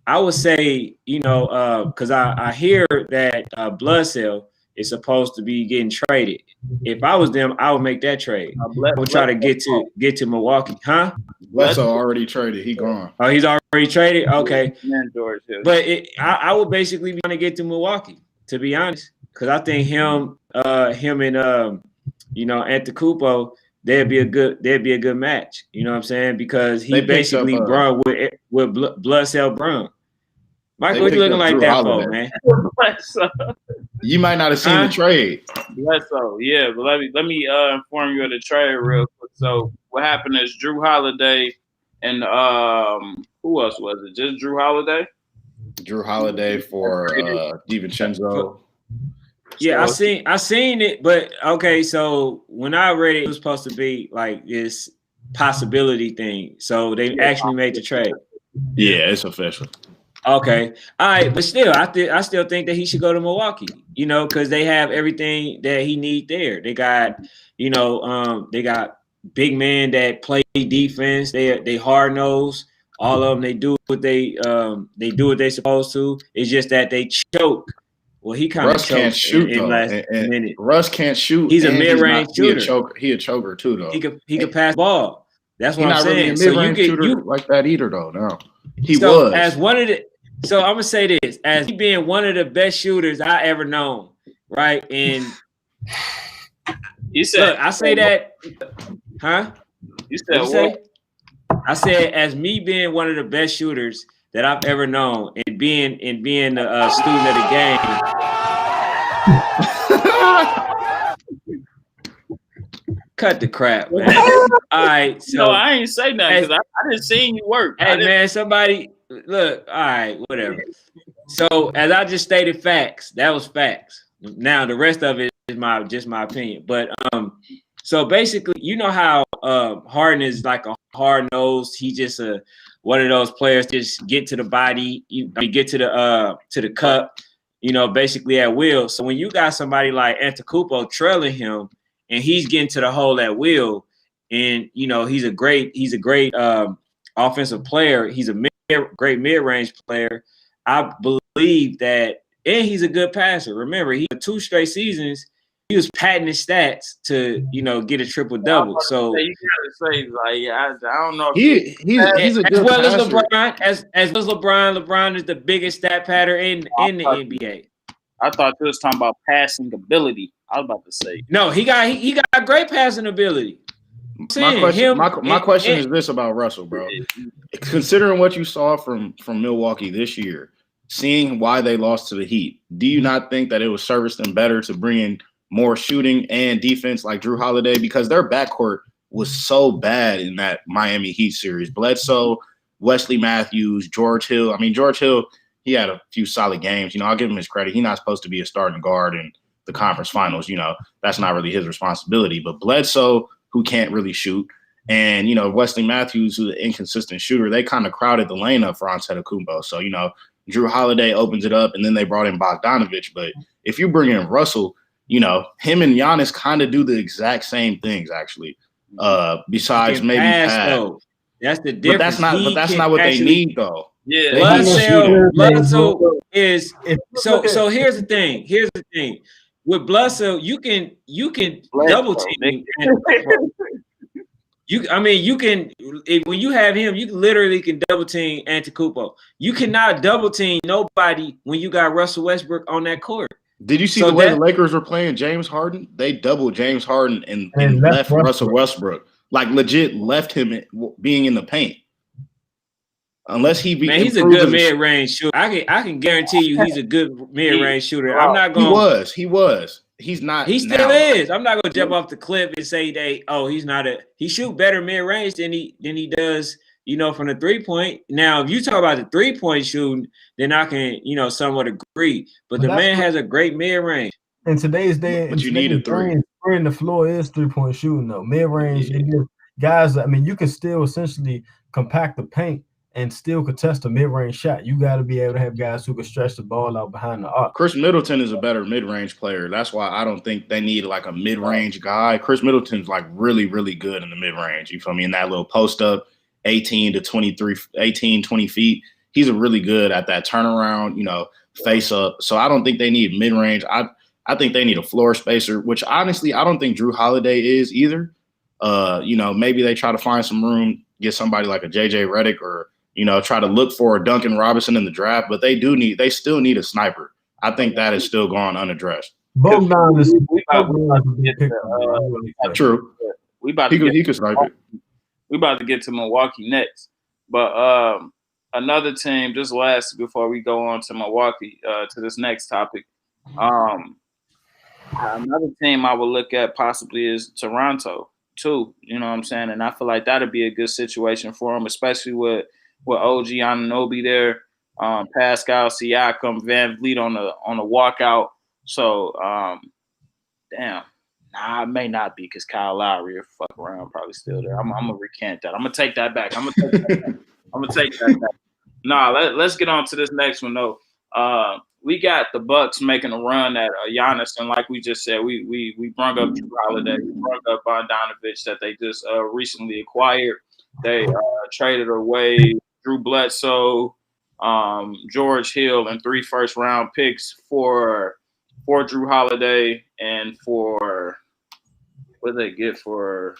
I would say, because I hear that Bledsoe is supposed to be getting traded. If I was them, I would make that trade. I would try to get to Milwaukee, huh? Bledsoe already traded. He gone. Oh, he's already traded. Okay, George, but I would basically be trying to get to Milwaukee, to be honest, because I think him and Antetokounmpo, they'd be a good match. You know what I'm saying? Because he basically brung with Bledsoe brung. Michael, what you looking like that for, man? You might not have seen the trade. Bledsoe, yeah, but let me inform you of the trade real quick. So what happened is Drew Holiday and who else was it? Just Drew Holiday? Drew Holiday for DiVincenzo. Yeah, I seen it, but okay. So when I read it, it was supposed to be like this possibility thing. So they actually made the trade. Yeah, it's official. Okay, all right, but still, I still think that he should go to Milwaukee. Because they have everything that he need there. They got, they got big men that play defense. They hard nose. All of them. They do what they do what they supposed to. It's just that they choke. Well, he kind of can't shoot in last minute. Russ can't shoot. He's a mid-range shooter. He a choker too, though. He could pass the ball. That's what I'm saying. Really a mid-range shooter like that either, though. No, he was as one of the. So I'm gonna say this: as he being one of the best shooters I ever known, right? And you said, look, I say that, huh? You said what? I said, as me being one of the best shooters that I've ever known, and being a student of the game. Cut the crap, man. All right, so no, I ain't say nothing because I didn't see you work. Hey, man, somebody look. All right, whatever. So as I just stated facts, that was facts. Now the rest of it is just my opinion. But so basically, you know how Harden is like a hard nosed. He just one of those players just get to the body, get to the cup, basically at will. So when you got somebody like Antetokounmpo trailing him, and he's getting to the hole at will, and he's a great offensive player. He's a great mid-range player. I believe that, and he's a good passer. Remember, he 2 straight seasons he was padding his stats to get a triple double. So you gotta say I don't know. He's a good as well passer. as LeBron, as well as LeBron. LeBron is the biggest stat padder in the NBA. I thought you was talking about passing ability. I was about to say no. He got great passing ability. My question is this about Russell, bro. Considering what you saw from Milwaukee this year, seeing why they lost to the Heat, do you not think that it would service them better to bring in more shooting and defense like Drew Holiday? Because their backcourt was so bad in that Miami Heat series. Bledsoe, Wesley Matthews, George Hill. I mean, George Hill, he had a few solid games. I'll give him his credit. He's not supposed to be a starting guard in the conference finals. That's not really his responsibility. But Bledsoe, who can't really shoot, and, Wesley Matthews, who's an inconsistent shooter, they kind of crowded the lane up for Antetokounmpo. So, Drew Holiday opens it up, and then they brought in Bogdanovich. But if you bring in Russell, him and Giannis kind of do the exact same things, actually, besides maybe pass. That's the difference. But that's not what they need, though. Yeah, Bledsoe is so. Here's the thing. With Bledsoe, you can double team. You can when you have him, you literally can double team Antetokounmpo. You cannot double team nobody when you got Russell Westbrook on that court. Did you see So the way that- the Lakers were playing James Harden? They doubled James Harden and left left Russell Westbrook. Like legit left him being in the paint. Unless he Man, he's a improves good his- mid-range shooter. I can guarantee you he's a good mid-range shooter. I'm not He going. was. He's not. He still now, is. I'm not going to jump off the cliff and say he's not a. He shoot better mid-range than he does. From the 3-point. Now, if you talk about the 3-point shooting, then I can somewhat agree. But the man has a great mid-range. In today's day, but you need a three. Spreading the floor is 3-point shooting though. Mid-range, they give guys. I mean, you can still essentially compact the paint and still contest a mid-range shot. You got to be able to have guys who can stretch the ball out behind the arc. Chris Middleton is a better mid-range player. That's why I don't think they need like a mid-range guy. Chris Middleton's like really, really good in the mid-range. You feel me? In that little post-up, 18 to 23, 18, 20 feet. He's a really good at that turnaround, face-up. So I don't think they need mid-range. I think they need a floor spacer, which honestly I don't think Drew Holiday is either. Maybe they try to find some room, get somebody like a JJ Redick or try to look for a Duncan Robinson in the draft, but they still need a sniper. I think that is still gone unaddressed. Bogdan is true. He could snipe it. We about to get to Milwaukee next, but another team just last before we go on to Milwaukee to this next topic. Another team I would look at possibly is Toronto too. You know what I'm saying? And I feel like that'd be a good situation for them, especially with OG Anunoby there, Pascal Siakam, Van Vliet on the walkout. So, damn. Nah, it may not be because Kyle Lowry or fuck around probably still there. I'm gonna recant that. I'm gonna take that back. I'm gonna take that back. Nah, let's get on to this next one though. We got the Bucks making a run at Giannis, and like we just said, we brought up Drew Holiday, we brought up Bogdanovich that they just recently acquired. They traded away Drew Bledsoe, George Hill, and 3 first-round picks for Drew Holiday and for what did they get for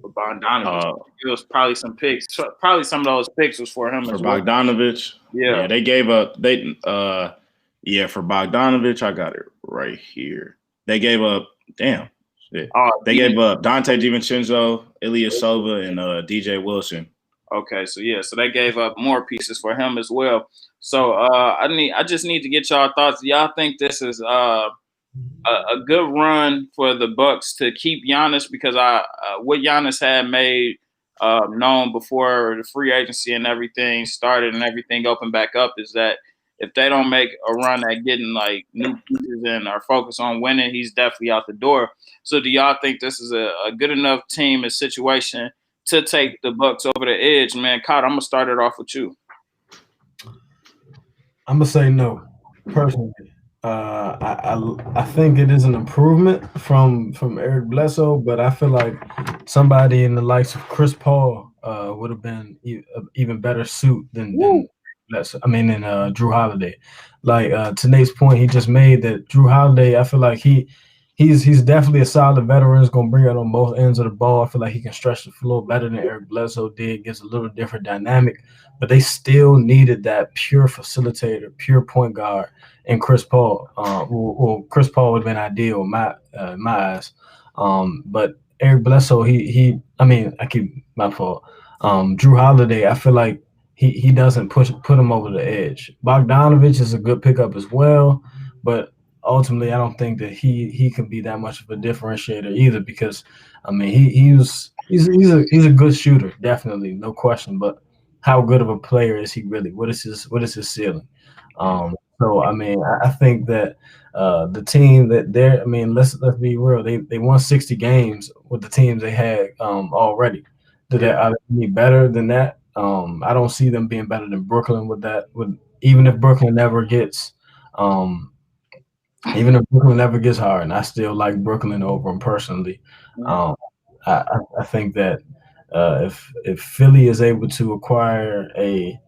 Bogdanovich? It was probably some picks. Probably some of those picks was for him for as well. Bogdanovich. Yeah, they gave up. For Bogdanovich, I got it right here. They gave up. Damn. Shit. They gave up Dante DiVincenzo, Ilyasova, and DJ Wilson. Okay, so they gave up more pieces for him as well. So I just need to get y'all thoughts. Y'all think this is a good run for the Bucks to keep Giannis? Because what Giannis had made known before the free agency and everything started and everything opened back up is that if they don't make a run at getting like new pieces and are focused on winning, he's definitely out the door. So do y'all think this is a good enough team and situation to take the Bucks over the edge, man? Cott, I'm gonna start it off with you. I'm gonna say no, personally. I think it is an improvement from Eric Bledsoe, but I feel like somebody in the likes of Chris Paul would have been even better suit than Drew Holiday. Like to Nate's point, he just made that Drew Holiday. I feel like he's definitely a solid veteran. He's gonna bring it on both ends of the ball. I feel like he can stretch the floor better than Eric Bledsoe did. Gives a little different dynamic, but they still needed that pure facilitator, pure point guard in Chris Paul. Well, Chris Paul would have been ideal in my eyes. But Eric Bledsoe, my fault. Drew Holiday, I feel like he doesn't put him over the edge. Bogdanovich is a good pickup as well, but ultimately I don't think that he can be that much of a differentiator either, because he's a good shooter, definitely, no question, but how good of a player is he really? What is his ceiling? So I think that the team that let's be real, they won 60 games with the teams they had already. Did they need better than that? I don't see them being better than Brooklyn with that. Even if Brooklyn never gets Harden, I still like Brooklyn over them personally. I think that if Philly is able to acquire a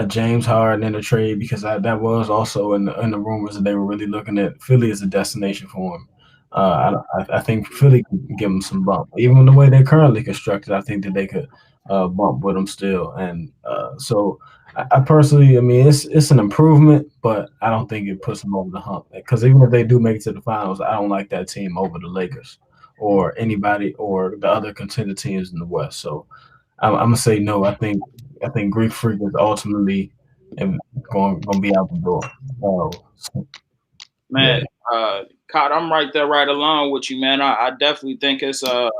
James Harden in a trade, because that was also in the rumors that they were really looking at Philly as a destination for him. I think Philly can give them some bump. Even the way they're currently constructed, I think that they could bump with them still. And so I personally, I mean, it's an improvement, but I don't think it puts them over the hump. Because even if they do make it to the finals, I don't like that team over the Lakers or anybody or the other contender teams in the West. So I'm gonna say no. I think Greek Freak is ultimately going to be out the door. Man, Yeah. Cod, I'm right there, right along with you, man. I definitely think it's a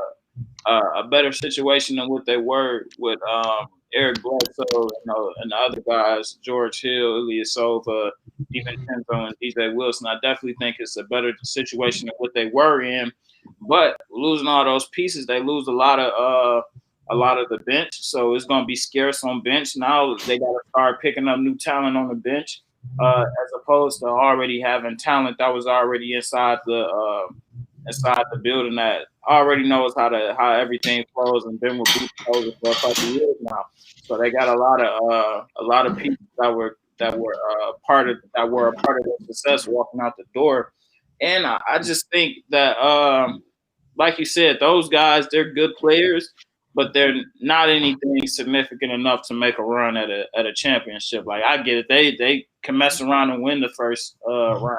better situation than what they were with Eric Bledsoe, and the other guys, George Hill, Ilyasova, DiVincenzo, and DJ Wilson. I definitely think it's a better situation than what they were in. But losing all those pieces, they lose a lot of the bench. So it's going to be scarce on bench. Now they got to start picking up new talent on the bench, as opposed to already having talent that was already inside the building that already knows how everything flows and been with Boots Cousins for a couple of years now. So they got a lot of people that were a part of their success walking out the door. And I just think that like you said, those guys, they're good players, but they're not anything significant enough to make a run at a championship. Like, I get it, they can mess around and win the first round.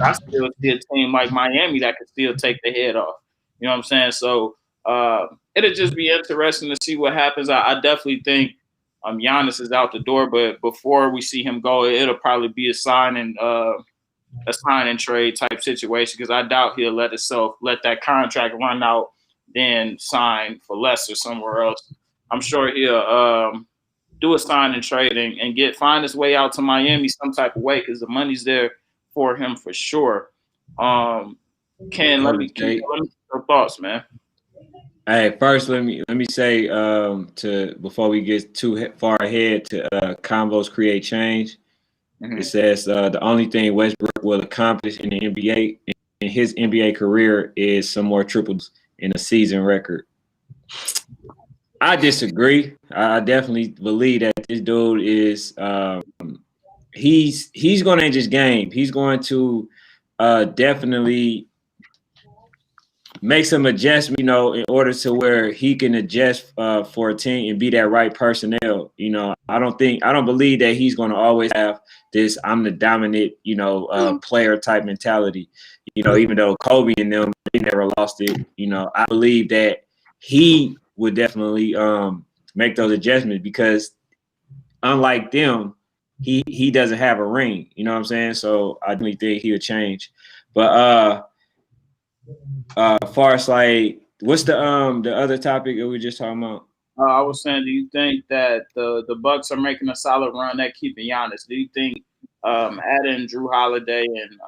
I still see a team like Miami that could still take the head off. You know what I'm saying? So it'll just be interesting to see what happens. I definitely think Giannis is out the door, but before we see him go, it'll probably be a sign and trade type situation, because I doubt he'll let that contract run out, then sign for less or somewhere else. I'm sure he'll do a sign and trade and find his way out to Miami some type of way, because the money's there for him for sure. Ken, let me your thoughts, man. Hey, first let me say to before we get too far ahead to combos create change. Mm-hmm. It says the only thing Westbrook will accomplish in the NBA in his NBA career is some more triples in a season record. I disagree. I definitely believe that this dude is he's going to change his game. He's going to definitely make some adjustment, in order to where he can adjust for a team and be that right personnel. I don't believe that he's going to always have this I'm the dominant, player type mentality. Even though Kobe and them, they never lost it. I believe that he would definitely make those adjustments, because unlike them, he doesn't have a ring. You know what I'm saying? So I definitely think he would change. But as far as like, what's the other topic that we were just talking about? I was saying, do you think that the Bucks are making a solid run at keeping Giannis? Do you think adding Drew Holiday and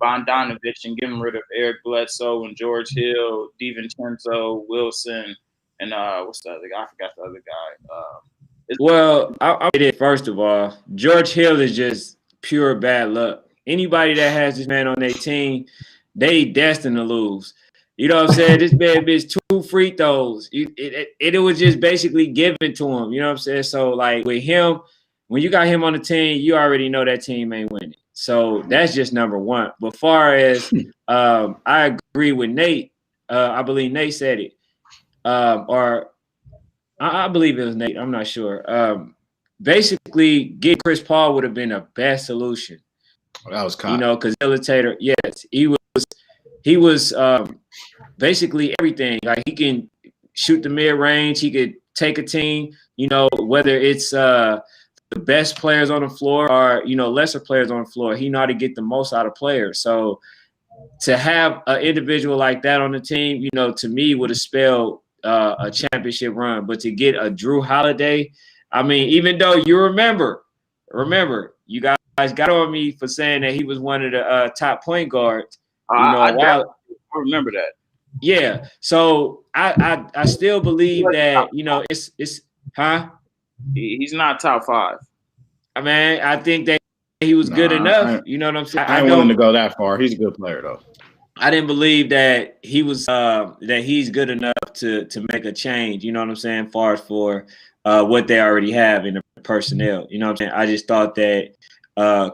Bogdanovich and getting rid of Eric Bledsoe and George Hill, DiVincenzo, Wilson, and what's the other guy? I forgot the other guy. Well, I'll say it first of all. George Hill is just pure bad luck. Anybody that has this man on their team, they destined to lose. You know what I'm saying? This man missed 2 free throws. It was just basically given to him. You know what I'm saying? So, like, with him, when you got him on the team, you already know that team ain't winning. So that's just number one. But far as I agree with Nate. I believe Nate said it. Or I believe it was Nate. I'm not sure. Basically, get Chris Paul would have been the best solution. That was kind. Because facilitator, yes, he was basically everything. Like, he can shoot the mid range. He could take a team. Whether it's the best players on the floor or lesser players on the floor, he know how to get the most out of players. So to have an individual like that on the team, to me would have spelled a championship run. But to get a Drew Holiday, I mean, even though you remember, you guys got on me for saying that he was one of the top point guards. I remember that. Yeah. So I still believe that it's He's not top 5. I mean, I think that he was good enough. You know what I'm saying? I ain't willing to go that far. He's a good player though. I didn't believe that he was that he's good enough to make a change. You know what I'm saying? Far as for what they already have in the personnel. You know what I'm saying? I just thought that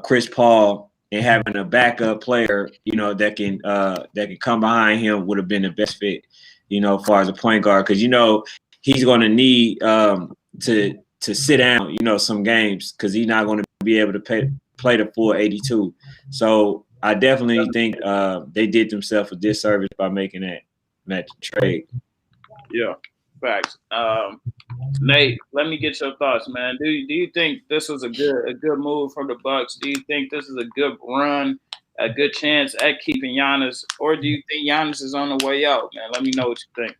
Chris Paul and having a backup player, that can come behind him would have been the best fit. As far as a point guard, because he's going to need to to sit down, some games because he's not going to be able to play the full 82. So I definitely think they did themselves a disservice by making that trade. Yeah, facts. Nate, let me get your thoughts, man. Do you think this was a good move from the Bucks? Do you think this is a good run, a good chance at keeping Giannis, or do you think Giannis is on the way out, man? Let me know what you think.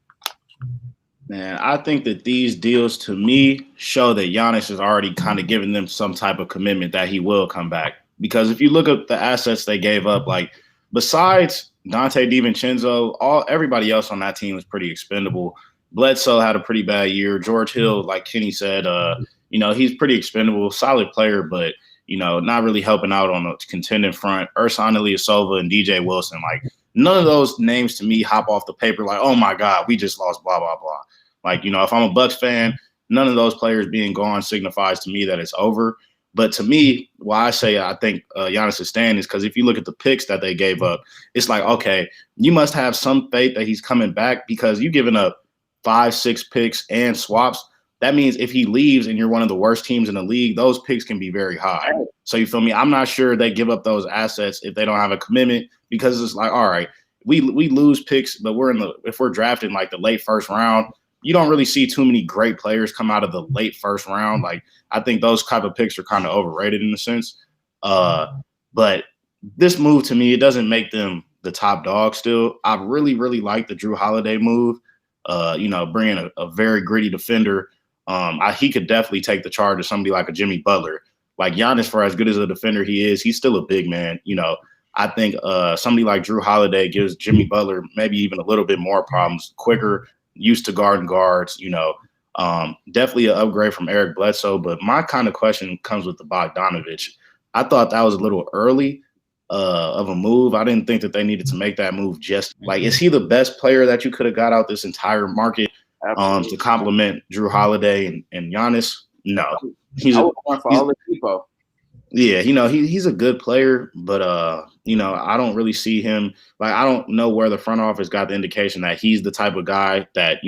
Man, I think that these deals to me show that Giannis has already kind of given them some type of commitment that he will come back. Because if you look at the assets they gave up, like besides Dante DiVincenzo, everybody else on that team was pretty expendable. Bledsoe had a pretty bad year. George Hill, like Kenny said, he's pretty expendable, solid player, but not really helping out on the contending front. Ersan Ilyasova and DJ Wilson, like none of those names to me hop off the paper like, oh my God, we just lost blah, blah, blah. Like, if I'm a Bucks fan, none of those players being gone signifies to me that it's over. But to me, why I say I think Giannis is staying is because if you look at the picks that they gave up, it's like, okay, you must have some faith that he's coming back because you've given up 5-6 picks and swaps. That means if he leaves and you're one of the worst teams in the league, those picks can be very high. So you feel me? I'm not sure they give up those assets if they don't have a commitment because it's like, all right, we lose picks, but if we're drafting like the late first round, you don't really see too many great players come out of the late first round. Like I think those type of picks are kind of overrated in a sense. But this move to me, it doesn't make them the top dog still. I really, really like the Drew Holiday move. Bringing a very gritty defender. He could definitely take the charge of somebody like a Jimmy Butler. Like Giannis, for as good as a defender he is, he's still a big man. I think somebody like Drew Holiday gives Jimmy Butler maybe even a little bit more problems, quicker, used to guarding guards, definitely an upgrade from Eric Bledsoe. But my kind of question comes with the Bogdanovich. I thought that was a little early of a move. I didn't think that they needed to make that move just like, is he the best player that you could have got out this entire market to complement Drew Holiday and Giannis? No. He's Oladipo. Yeah, he's a good player, but I don't really see him. Like, I don't know where the front office got the indication that he's the type of guy that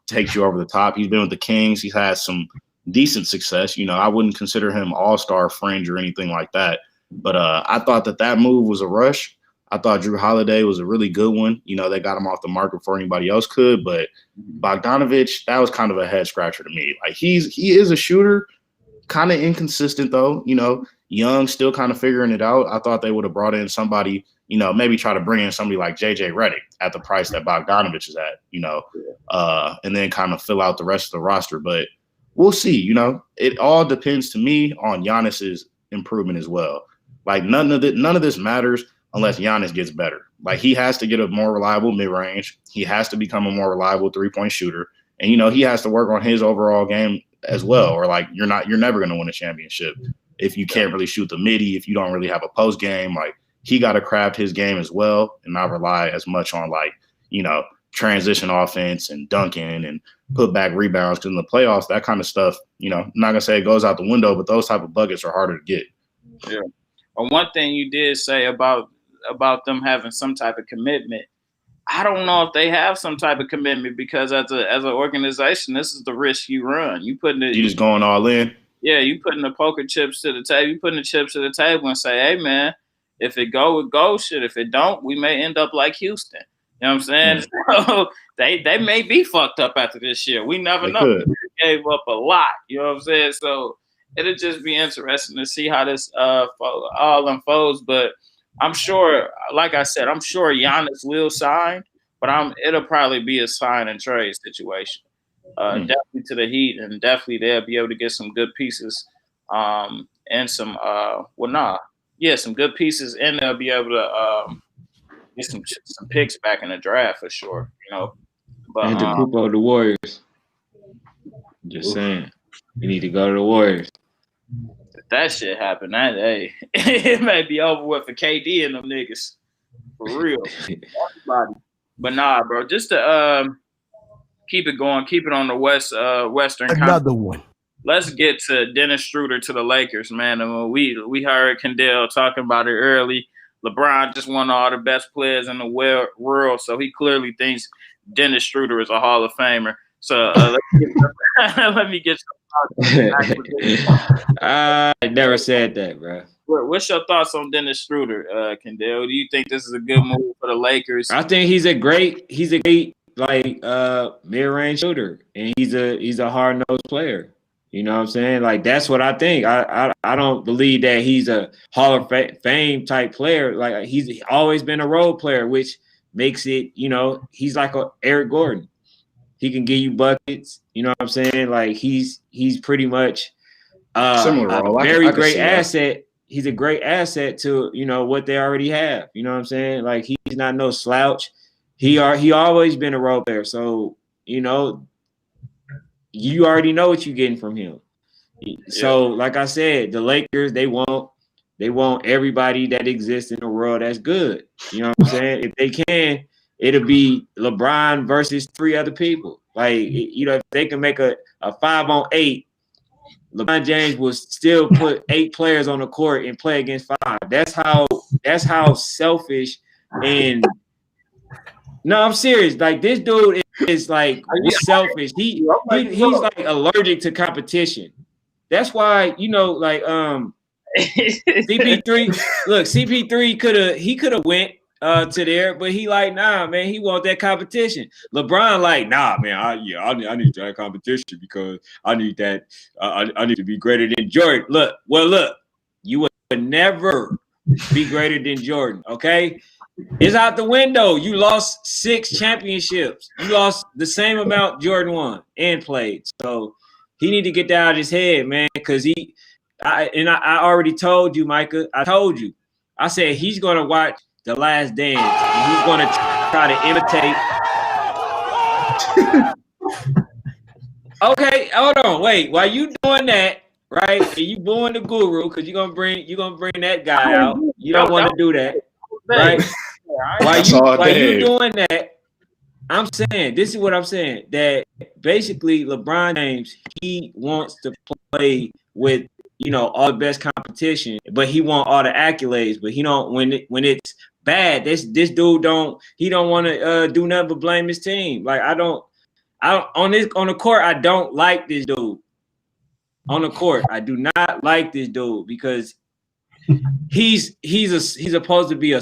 takes you over the top. He's been with the Kings. He's had some decent success. I wouldn't consider him all-star fringe or anything like that. But I thought that move was a rush. I thought Drew Holiday was a really good one. They got him off the market before anybody else could. But Bogdanovich, that was kind of a head scratcher to me. Like he is a shooter, kind of inconsistent though. Young, still kind of figuring it out. I thought they would have brought in somebody, maybe try to bring in somebody like JJ Redick at the price that Bogdanovich is at, and then kind of fill out the rest of the roster. But we'll see. It all depends to me on Giannis's improvement as well. Like none of this matters unless Giannis gets better. Like he has to get a more reliable mid-range. He has to become a more reliable three-point shooter. And, he has to work on his overall game as well. Or like you're never going to win a championship if you can't really shoot the midi, if you don't really have a post game. Like he got to craft his game as well and not rely as much on like, transition offense and dunking and put back rebounds. Because in the playoffs, that kind of stuff, I'm not going to say it goes out the window, but those type of buckets are harder to get. Yeah. Well, one thing you did say about them having some type of commitment, I don't know if they have some type of commitment because as an organization, this is the risk you run. You just going all in. Yeah, you putting the poker chips to the table. You putting the chips to the table and say, hey man, if it go, it goes. Shit, if it don't, we may end up like Houston. You know what I'm saying? So they may be fucked up after this year. We never know. They gave up a lot. You know what I'm saying? So it'll just be interesting to see how this all unfolds. But I'm sure, like I said, I'm sure Giannis will sign, but it'll probably be a sign and trade situation. Definitely to the Heat, and definitely they'll be able to get some good pieces and some some good pieces, and they'll be able to get some picks back in the draft for sure. But and to Kupo, the Warriors. Just saying, you need to go to the Warriors. If that shit happen, it may be over with for KD and them niggas for real. Everybody. But nah, bro, just to keep it going, keep it on the Western. Another one. Let's get to Dennis Schroder to the Lakers, man. And we heard Kendall talking about it early. LeBron just won all the best players in the world, so he clearly thinks Dennis Schroder is a Hall of Famer. So let me get some thoughts. I never said that, bro. What's your thoughts on Dennis Schroder, Kendall? Do you think this is a good move for the Lakers? I think he's a great like mid-range shooter, and he's a hard-nosed player. You know what I'm saying? Like, that's what I think. I don't believe that he's a Hall of Fame type player. Like, he's always been a role player, which makes it, he's like a Eric Gordon. He can give you buckets. You know what I'm saying? Like, he's pretty much Similar a role. very I can great see that. asset. He's a great asset to, what they already have. You know what I'm saying? Like, he's not no slouch. He always been a role player. So, you already know what you're getting from him. So, like I said, the Lakers, they want everybody that exists in the world that's good. You know what I'm saying? If they can, it'll be LeBron versus 3 other people. Like, if they can make a 5-on-8, LeBron James will still put 8 players on the court and play against 5. That's how selfish and no, I'm serious. Like, this dude is like selfish. He's like allergic to competition. That's why, CP3. Look, CP3 could have went to there, but he like, nah, man. He want that competition. LeBron like, nah, man. I need that competition because I need that. I need to be greater than Jordan. Look, you would never be greater than Jordan. Okay. It's out the window. You lost 6 championships. You lost the same amount Jordan won and played. So he need to get that out of his head, man, because I already told you, Micah. I told you. I said he's going to watch The Last Dance, and he's going to try to imitate. Okay, hold on. Wait. While you doing that, right, and you booing the guru because you're gonna bring that guy out. You don't want to do that. Right? While you doing that, I'm saying, this is what I'm saying, that basically LeBron James, he wants to play with, all the best competition, but he want all the accolades, but he don't, when it's bad, this dude don't want to do nothing but blame his team. Like, on the court, I don't like this dude. On the court, I do not like this dude because he's supposed to be a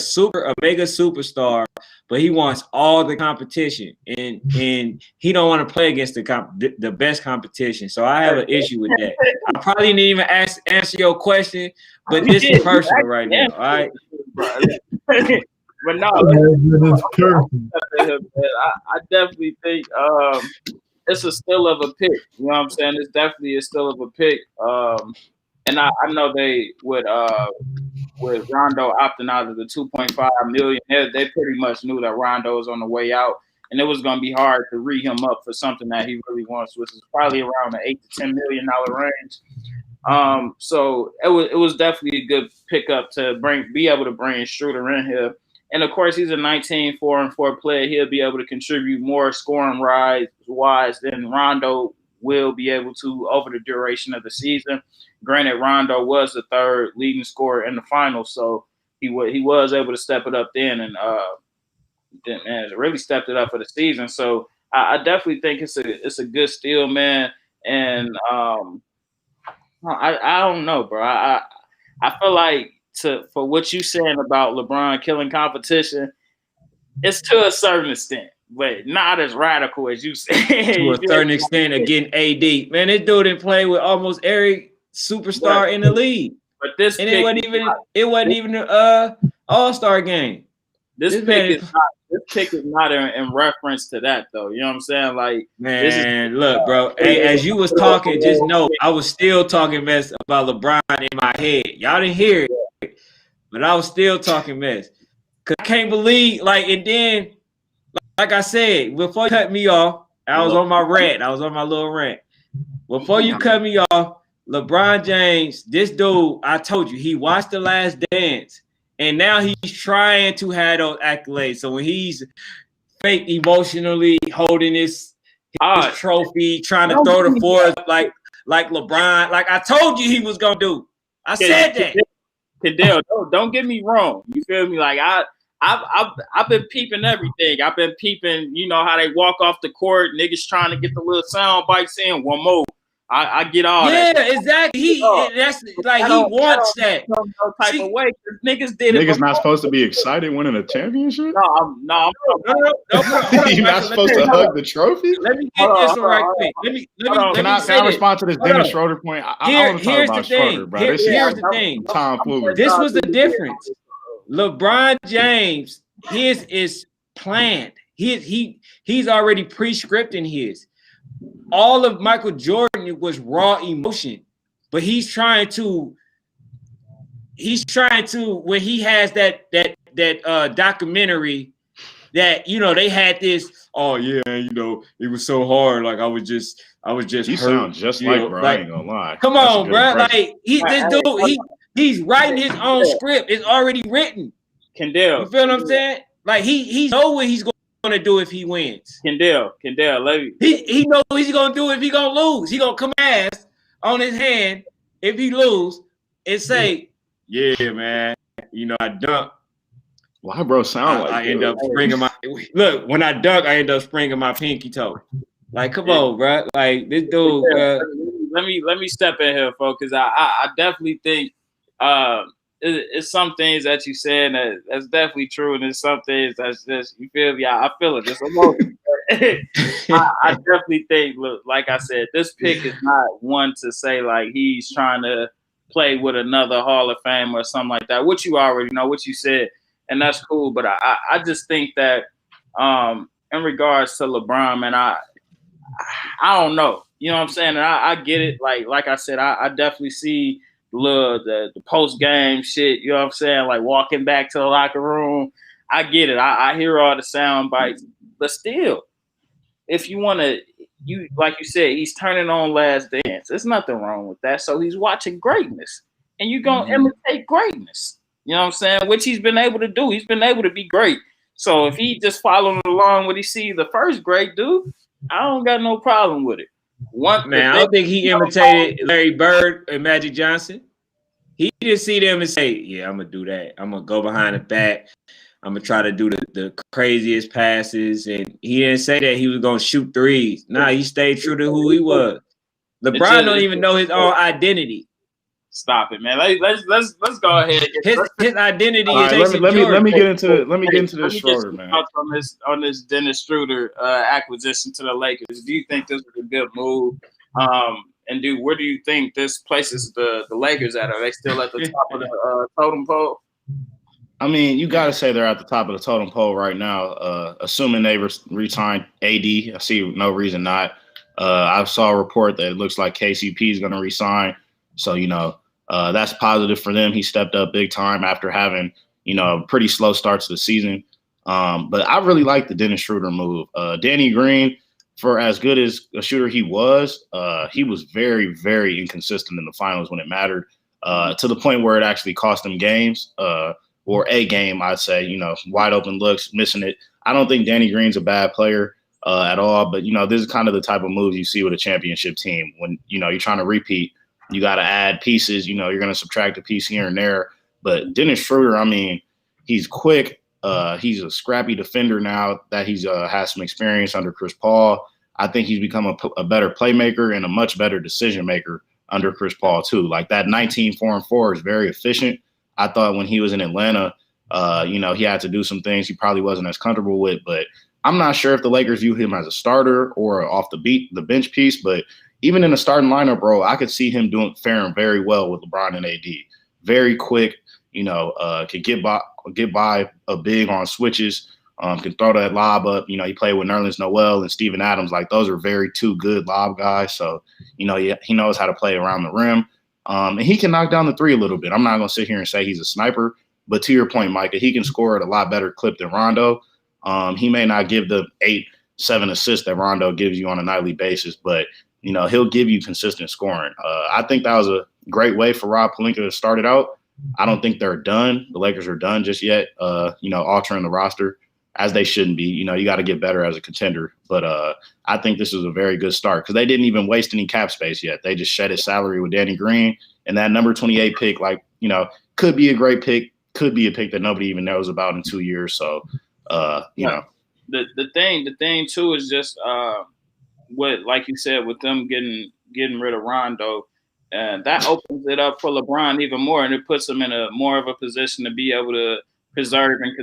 mega superstar, but he wants all the competition, and he don't want to play against the best competition. So I have an issue with that. I probably didn't even answer your question, but this is personal right now. All right. But no, I definitely think it's a still of a pick. You know what I'm saying? It's definitely a still of a pick. And I know they with Rondo opting out of the $2.5 million, they pretty much knew that Rondo was on the way out, and it was going to be hard to re him up for something that he really wants, which is probably around the $8 to $10 million range. So it was definitely a good pickup to be able to bring Schroder in here, and of course he's a 19-4-4 player. He'll be able to contribute more scoring wise than Rondo will be able to over the duration of the season. Granted, Rondo was the 3rd leading scorer in the finals, so he was able to step it up then, and really stepped it up for the season. So I definitely think it's a good steal, man. And I don't know, bro. I feel like for what you saying about LeBron killing competition, it's to a certain extent, but not as radical as you said. To a certain extent, again, AD, man, this dude didn't play with almost every superstar in the league, but this and pick, it wasn't even an all-star game. This pick is not in reference to that, though. You know what I'm saying? Like, man, look, bro. Hey, as you was talking, just know I was still talking mess about LeBron in my head. Y'all didn't hear it, but I was still talking mess. Cause I can't believe, like, and then, like I said, before you cut me off, I was on my rant. I was on my little rant. Before you cut me off, LeBron James, this dude, I told you, he watched The Last Dance, and now he's trying to have those accolades. So when he's fake emotionally holding his trophy, trying to throw the fours like LeBron, like I told you he was gonna do. I said that. Cadell, don't get me wrong. You feel me? Like I've been peeping everything. I've been peeping, you know, how they walk off the court, niggas trying to get the little sound bites in. One more. I get all that. Yeah, exactly. That's like he wants that. No type of way. Niggas did it. Niggas not supposed to be excited winning a championship. No. You're not supposed to hug the trophy. Let me get this one right quick. Let me Can I respond to this Dennis Schroder point? I want to talk about Schroder, bro. Here's the thing. Tomfoolery. This was the difference. LeBron James, his is planned. He's already pre-scripting his. All of Michael Jordan was raw emotion, but he's trying to when he has that documentary that, you know, they had this, oh yeah, you know, it was so hard, like I was just You hurt, sound just like bro. Like, I ain't gonna lie. Come on, bro. Like he's writing his own script. It's already written. Kendall, you feel what I'm saying? Like he know what he's going to do if he wins. Kendall, he knows what he's going to do if he going to lose. He going to come ass on his hand if he lose and say, yeah, man, you know, I dunk. Why, bro? Sound like I end up springing my look. When I dunk, I end up springing my pinky toe. Like, come on, bro. Like this dude. Let me step in here, folks, because I definitely think it's some things that you said that's definitely true, and there's some things that's just, you feel me? I feel it. It's emotion. I definitely think, look, like I said, this pick is not one to say like he's trying to play with another Hall of Fame or something like that, which you already know, what you said, and that's cool. But I just think that in regards to LeBron, man, I don't know. You know what I'm saying? And I get it. Like I said, I definitely see the post game shit. You know what I'm saying? Like walking back to the locker room. I get it. I hear all the sound bites, but still, if you want to, like you said, he's turning on Last Dance. There's nothing wrong with that. So he's watching greatness, and you're gonna imitate greatness. You know what I'm saying? Which he's been able to do. He's been able to be great. So if he just following along what he see the first great dude, I don't got no problem with it. I don't think he imitated Larry Bird and Magic Johnson. He just see them and say, yeah, I'm going to do that. I'm going to go behind the back. I'm going to try to do the craziest passes. And he didn't say that he was going to shoot threes. Nah, he stayed true to who he was. LeBron don't even know his own identity. Stop it, man. Let's go ahead. His identity is Jason let me get into this Schroder, man. On this Dennis Schroder acquisition to the Lakers. Do you think this was a good move? And where do you think this places the Lakers at? Are they still at the top of the totem pole? I mean, you got to say they're at the top of the totem pole right now. Assuming they re-signed AD, I see no reason not. I saw a report that it looks like KCP is going to resign. So, you know, that's positive for them. He stepped up big time after having, you know, pretty slow starts to the season. But I really like the Dennis Schroder move. Danny Green, for as good as a shooter he was very, very inconsistent in the finals when it mattered, to the point where it actually cost him games, or a game, I'd say, you know, wide open looks, missing it. I don't think Danny Green's a bad player at all. But, you know, this is kind of the type of moves you see with a championship team. When, you know, you're trying to repeat, you got to add pieces. You know, you're going to subtract a piece here and there. But Dennis Schroder, I mean, he's quick. He's a scrappy defender now that he's has some experience under Chris Paul. I think he's become a better playmaker and a much better decision maker under Chris Paul too. Like that 19-4-4 is very efficient. I thought when he was in Atlanta, you know, he had to do some things he probably wasn't as comfortable with. But I'm not sure if the Lakers view him as a starter or off the bench piece. But even in a starting lineup, bro, I could see him faring very well with LeBron and AD. Very quick, you know, could get by a big on switches, can throw that lob up. You know, he played with Nerlens Noel and Steven Adams. Like, those are two good lob guys. So, you know, he knows how to play around the rim. And he can knock down the three a little bit. I'm not going to sit here and say he's a sniper. But to your point, Micah, he can score at a lot better clip than Rondo. He may not give the 8-7 assists that Rondo gives you on a nightly basis, but, you know, he'll give you consistent scoring. I think that was a great way for Rob Pelinka to start it out. I don't think they're done. The Lakers are done just yet, you know, altering the roster, as they shouldn't be. You know, you got to get better as a contender. But I think this is a very good start because they didn't even waste any cap space yet. They just shed his salary with Danny Green. And that number 28 pick, like, you know, could be a great pick could be a pick that nobody even knows about in 2 years. So, you know. The thing too is just what, like you said, with them getting rid of Rondo, that opens it up for LeBron even more, and it puts him in a more of a position to be able to preserve and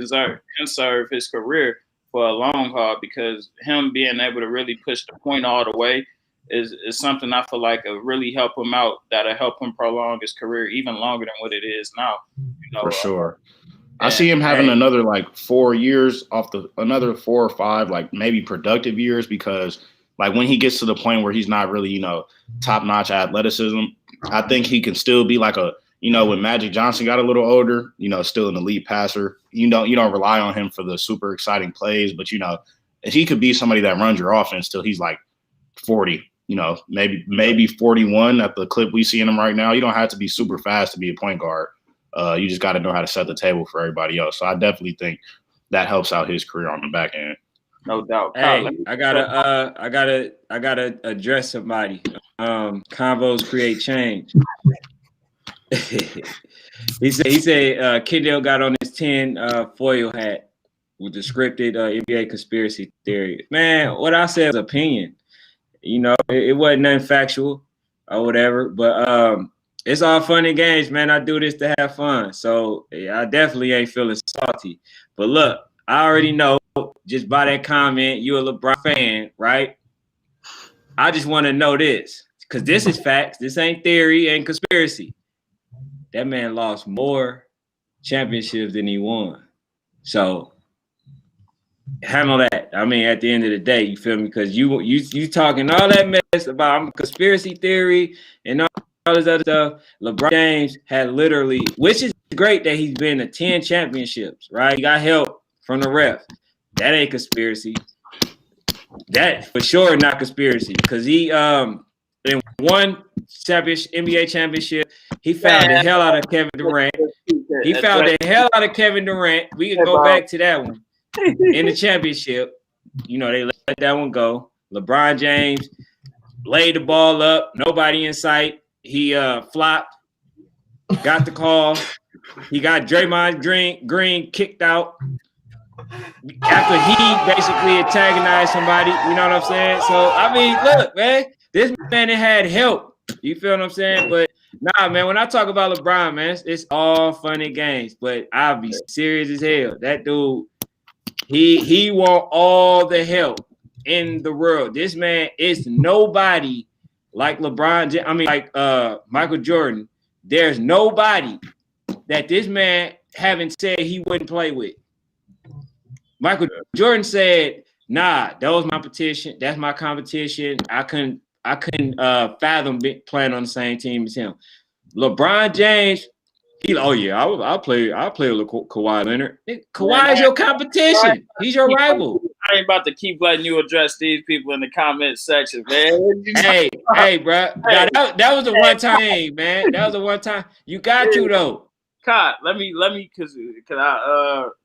conserve his career for a long haul, because him being able to really push the point all the way is something I feel like will really help him out, that'll help him prolong his career even longer than what it is now. You know, for sure. I see him having another like 4 years another 4 or 5, like maybe productive years, because like when he gets to the point where he's not really, you know, top-notch athleticism, I think he can still be like a, you know, when Magic Johnson got a little older, you know, still an elite passer. You don't rely on him for the super exciting plays, but, you know, he could be somebody that runs your offense till he's like 40, you know, maybe 41 at the clip we see in him right now. You don't have to be super fast to be a point guard. You just got to know how to set the table for everybody else. So I definitely think that helps out his career on the back end. No doubt. Hey, I gotta address somebody. Convos create change. he said Kendall got on his 10 foil hat with the scripted NBA conspiracy theory. Man, what I said was opinion. You know, it wasn't nothing factual or whatever, but it's all fun and games, man. I do this to have fun. So I definitely ain't feeling salty. But look, I already know just by that comment, you're a LeBron fan, right? I just want to know this, because this is facts. This ain't theory, ain't conspiracy. That man lost more championships than he won. So handle that. I mean, at the end of the day, you feel me? Because you talking all that mess about conspiracy theory and all this other stuff. LeBron James had literally, which is great that he's been to 10 championships, right? He got help from the ref. That ain't conspiracy. That for sure not conspiracy, because he in one NBA championship, he fouled the hell out of Kevin Durant. He fouled the hell out of Kevin Durant. We can go back to that one. In the championship, you know, they let that one go. LeBron James laid the ball up, nobody in sight. He flopped, got the call. He got Draymond Green kicked out after he basically antagonized somebody. You know what I'm saying? So, I mean, look, man, this man had help. You feel what I'm saying? But nah, man, when I talk about LeBron, man, it's all fun and games. But I'll be serious as hell. That dude, he want all the help in the world. This man is nobody like LeBron. I mean, like Michael Jordan. There's nobody that this man haven't said he wouldn't play with. Michael Jordan said, "Nah, that was my petition. That's my competition. I couldn't fathom playing on the same team as him." LeBron James, I'll play with Kawhi Leonard. Kawhi is your competition. He's your rival. I ain't about to keep letting you address these people in the comment section, man. Hey, bro. Hey. Now, that was the one time thing, man. That was the one time. You got to though. Cot, let me, cause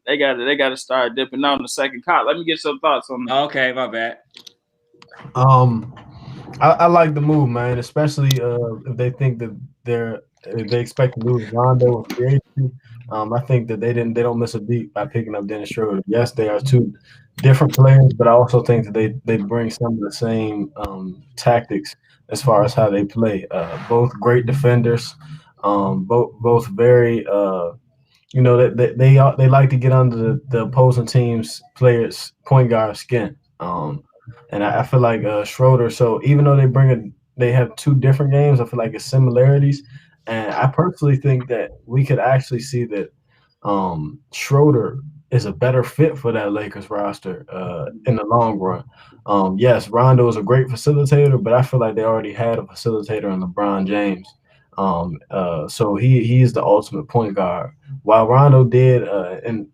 they got to start dipping out in the second. Cot, let me get some thoughts on that. Okay, my bad. I like the move, man. Especially if they think that if they expect to lose Rondo or free agency. I think that they don't miss a beat by picking up Dennis Schroder. Yes, they are two different players, but I also think that they bring some of the same tactics as far as how they play. Both great defenders. Both very you know, they like to get under the opposing team's players' point guard skin. And I feel like Schroder. So even though they have two different games, I feel like it's similarities. And I personally think that we could actually see that Schroder is a better fit for that Lakers roster in the long run. Yes, Rondo is a great facilitator, but I feel like they already had a facilitator in LeBron James. So he's the ultimate point guard. While Rondo did, and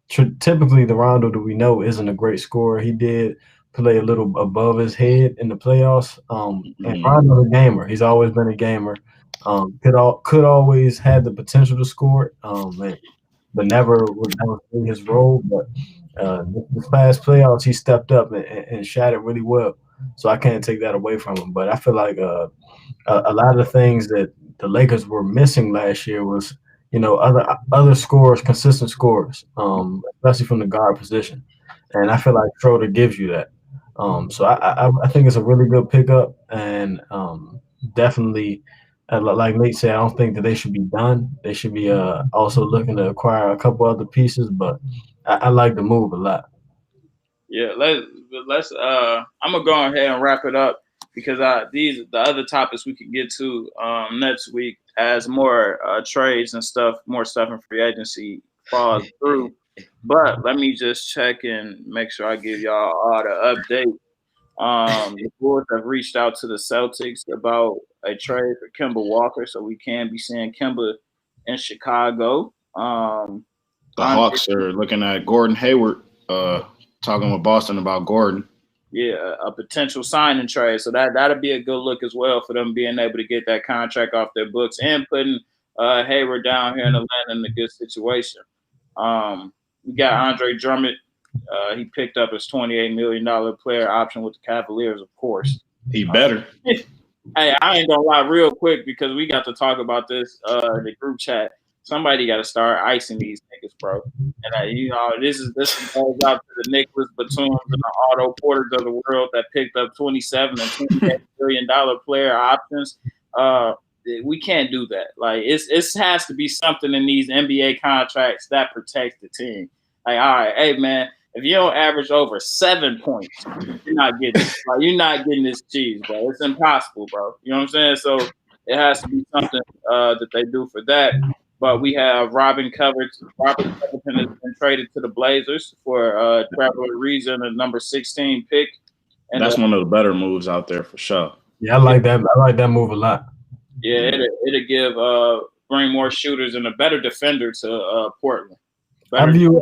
typically the Rondo that we know isn't a great scorer, he did play a little above his head in the playoffs. And Rondo's a gamer. He's always been a gamer. Could always had the potential to score, but never was his role. But this past playoffs, he stepped up and shot it really well. So I can't take that away from him. But I feel like a lot of the things that the Lakers were missing last year was other scorers, consistent scorers, especially from the guard position. And I feel like Schroder gives you that. So I think it's a really good pickup, and definitely, like Nate said, I don't think that they should be done. They should be also looking to acquire a couple other pieces, but I like the move a lot. Yeah, let's I'm gonna go ahead and wrap it up because the other topics we can get to next week as more trades and stuff, more stuff in free agency falls through. But let me just check and make sure I give y'all all the update. The Bulls have reached out to the Celtics about a trade for Kemba Walker, so we can be seeing Kemba in Chicago. The Hawks are looking at Gordon Hayward, talking with Boston about Gordon. Yeah, a potential signing trade. So that'll be a good look as well for them being able to get that contract off their books and putting Hayward down here in Atlanta in a good situation. We got Andre Drummond. He picked up his $28 million player option with the Cavaliers, of course. He better. Hey, I ain't gonna lie real quick because we got to talk about this in the group chat. Somebody got to start icing these niggas, bro. And this goes out to the Nicholas Batums and the Otto Porters of the world that picked up $27 and $28 million player options. We can't do that. Like it has to be something in these NBA contracts that protects the team. Like, all right, hey man, if you don't average over 7 points, you're not getting it. Like, you're not getting this cheese, bro. It's impossible, bro. You know what I'm saying? So it has to be something that they do for that. But we have Robin Covington has been traded to the Blazers for Trevor Ariza and a number 16 pick. And that's one of the better moves out there for sure. Yeah, I like that. I like that move a lot. Yeah, it'll give bring more shooters and a better defender to Portland. I view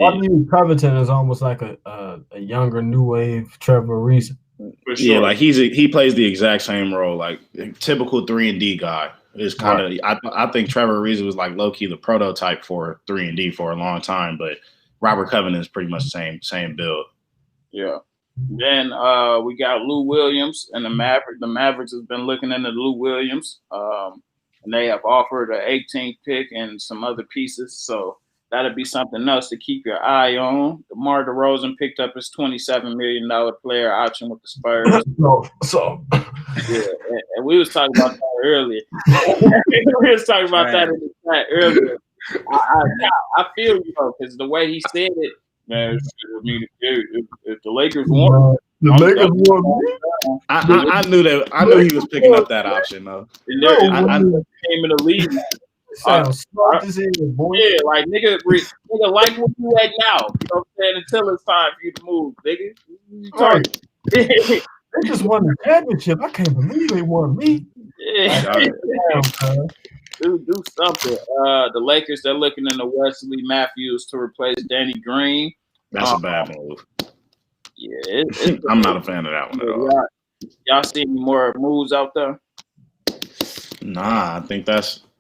Covington as almost like a younger new wave Trevor Ariza. For sure. Yeah, like he plays the exact same role, like typical 3-and-D guy. Is kind of I think Trevor Ariza was like low key the prototype for 3-and-D for a long time, but Robert Covington is pretty much the same build. Yeah. Then we got Lou Williams and the Mavericks. The Mavericks has been looking into Lou Williams, and they have offered an 18th pick and some other pieces. So that'll be something else to keep your eye on. DeMar DeRozan picked up his $27 million player option with the Spurs. Yeah, and we was talking about that earlier. We was talking about that in the chat earlier. I feel you know because the way he said it, man. If the Lakers won, I knew that. I knew he was picking up that option though. I came in the league. Yeah, like nigga, like what you at now. You know what I'm saying? Until it's time for you to move, nigga. They just won the championship. I can't believe they won me. Yeah. Do something. The Lakers, they're looking into Wesley Matthews to replace Danny Green. That's a bad move. Yeah, I'm not a fan of that one at all. Y'all see any more moves out there? Nah, I think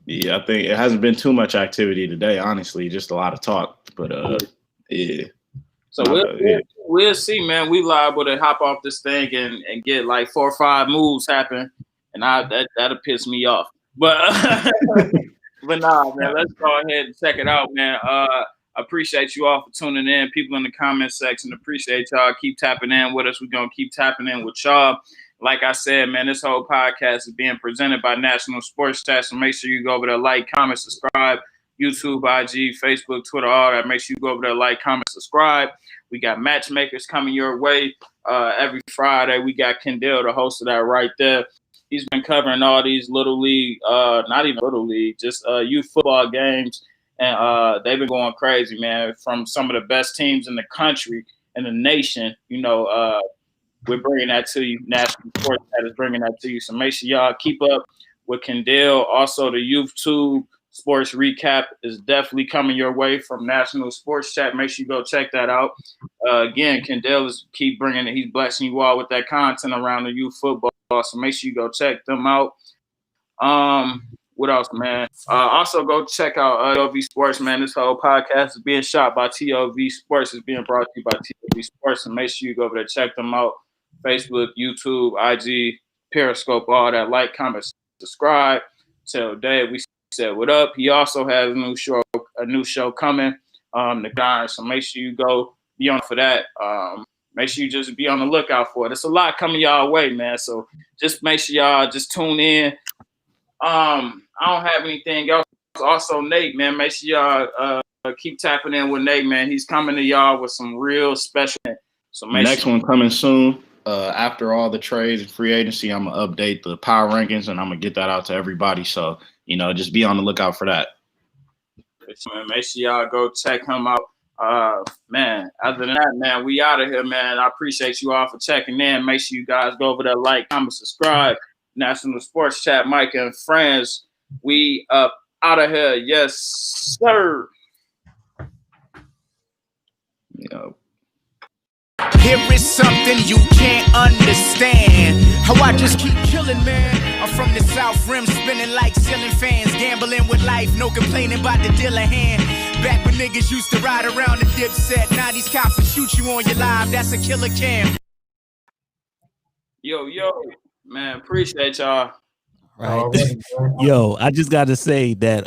it hasn't been too much activity today, honestly. Just a lot of talk. But yeah. So we'll see, man. We liable to hop off this thing and get like 4 or 5 moves happen, and that'll piss me off. But but nah, man. Let's go ahead and check it out, man. Appreciate you all for tuning in. People in the comment section, appreciate y'all. Keep tapping in with us. We're gonna keep tapping in with y'all. Like I said, man, this whole podcast is being presented by National Sports Chat. So make sure you go over there, like, comment, subscribe. YouTube, IG, Facebook, Twitter, all that. Make sure you go over there, like, comment, subscribe. We got matchmakers coming your way every Friday. We got Kendall, the host of that right there. He's been covering all these little league, not even little league, just youth football games. And they've been going crazy, man, from some of the best teams in the country and the nation. You know, we're bringing that to you. National Sports Chat is bringing that to you. So make sure y'all keep up with Kendall. Also, the YouTube Sports Recap is definitely coming your way from National Sports Chat. Make sure you go check that out. Again, Kendall is keep bringing it. He's blessing you all with that content around the youth football. So make sure you go check them out. What else, man? Also, go check out TOV Sports, man. This whole podcast is being shot by TOV Sports. It's being brought to you by TOV Sports. And make sure you go over there, check them out. Facebook, YouTube, IG, Periscope, all that. Like, comment, subscribe. Till day, we said what up. He also has a new show coming, the guys. So make sure you go be on for that. Make sure you just be on the lookout for it. There's a lot coming y'all way, man. So just make sure y'all just tune in. I don't have anything else. Also, Nate, man, make sure y'all keep tapping in with Nate, man. He's coming to y'all with some real special. So next one coming soon. After all the trades and free agency, I'm gonna update the power rankings and I'm gonna get that out to everybody. So just be on the lookout for that. Make sure y'all go check him out. Man, other than that, man, we out of here, man. I appreciate you all for checking in. Make sure you guys go over there, like, comment, subscribe. National Sports Chat, Micah and friends. We up out of here. Yes, sir. Here is something you can't understand. How I just keep killing, man. I'm from the South Rim, spinning like ceiling fans. Gambling with life, no complaining about the dealer hand. Back when niggas used to ride around the Dipset. Now these cops will shoot you on your live. That's a killer cam. Yo, man, appreciate y'all. Right. Yo, I just got to say that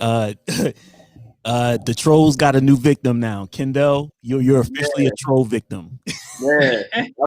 the trolls got a new victim now. Kendall, you're officially a troll victim. Yeah.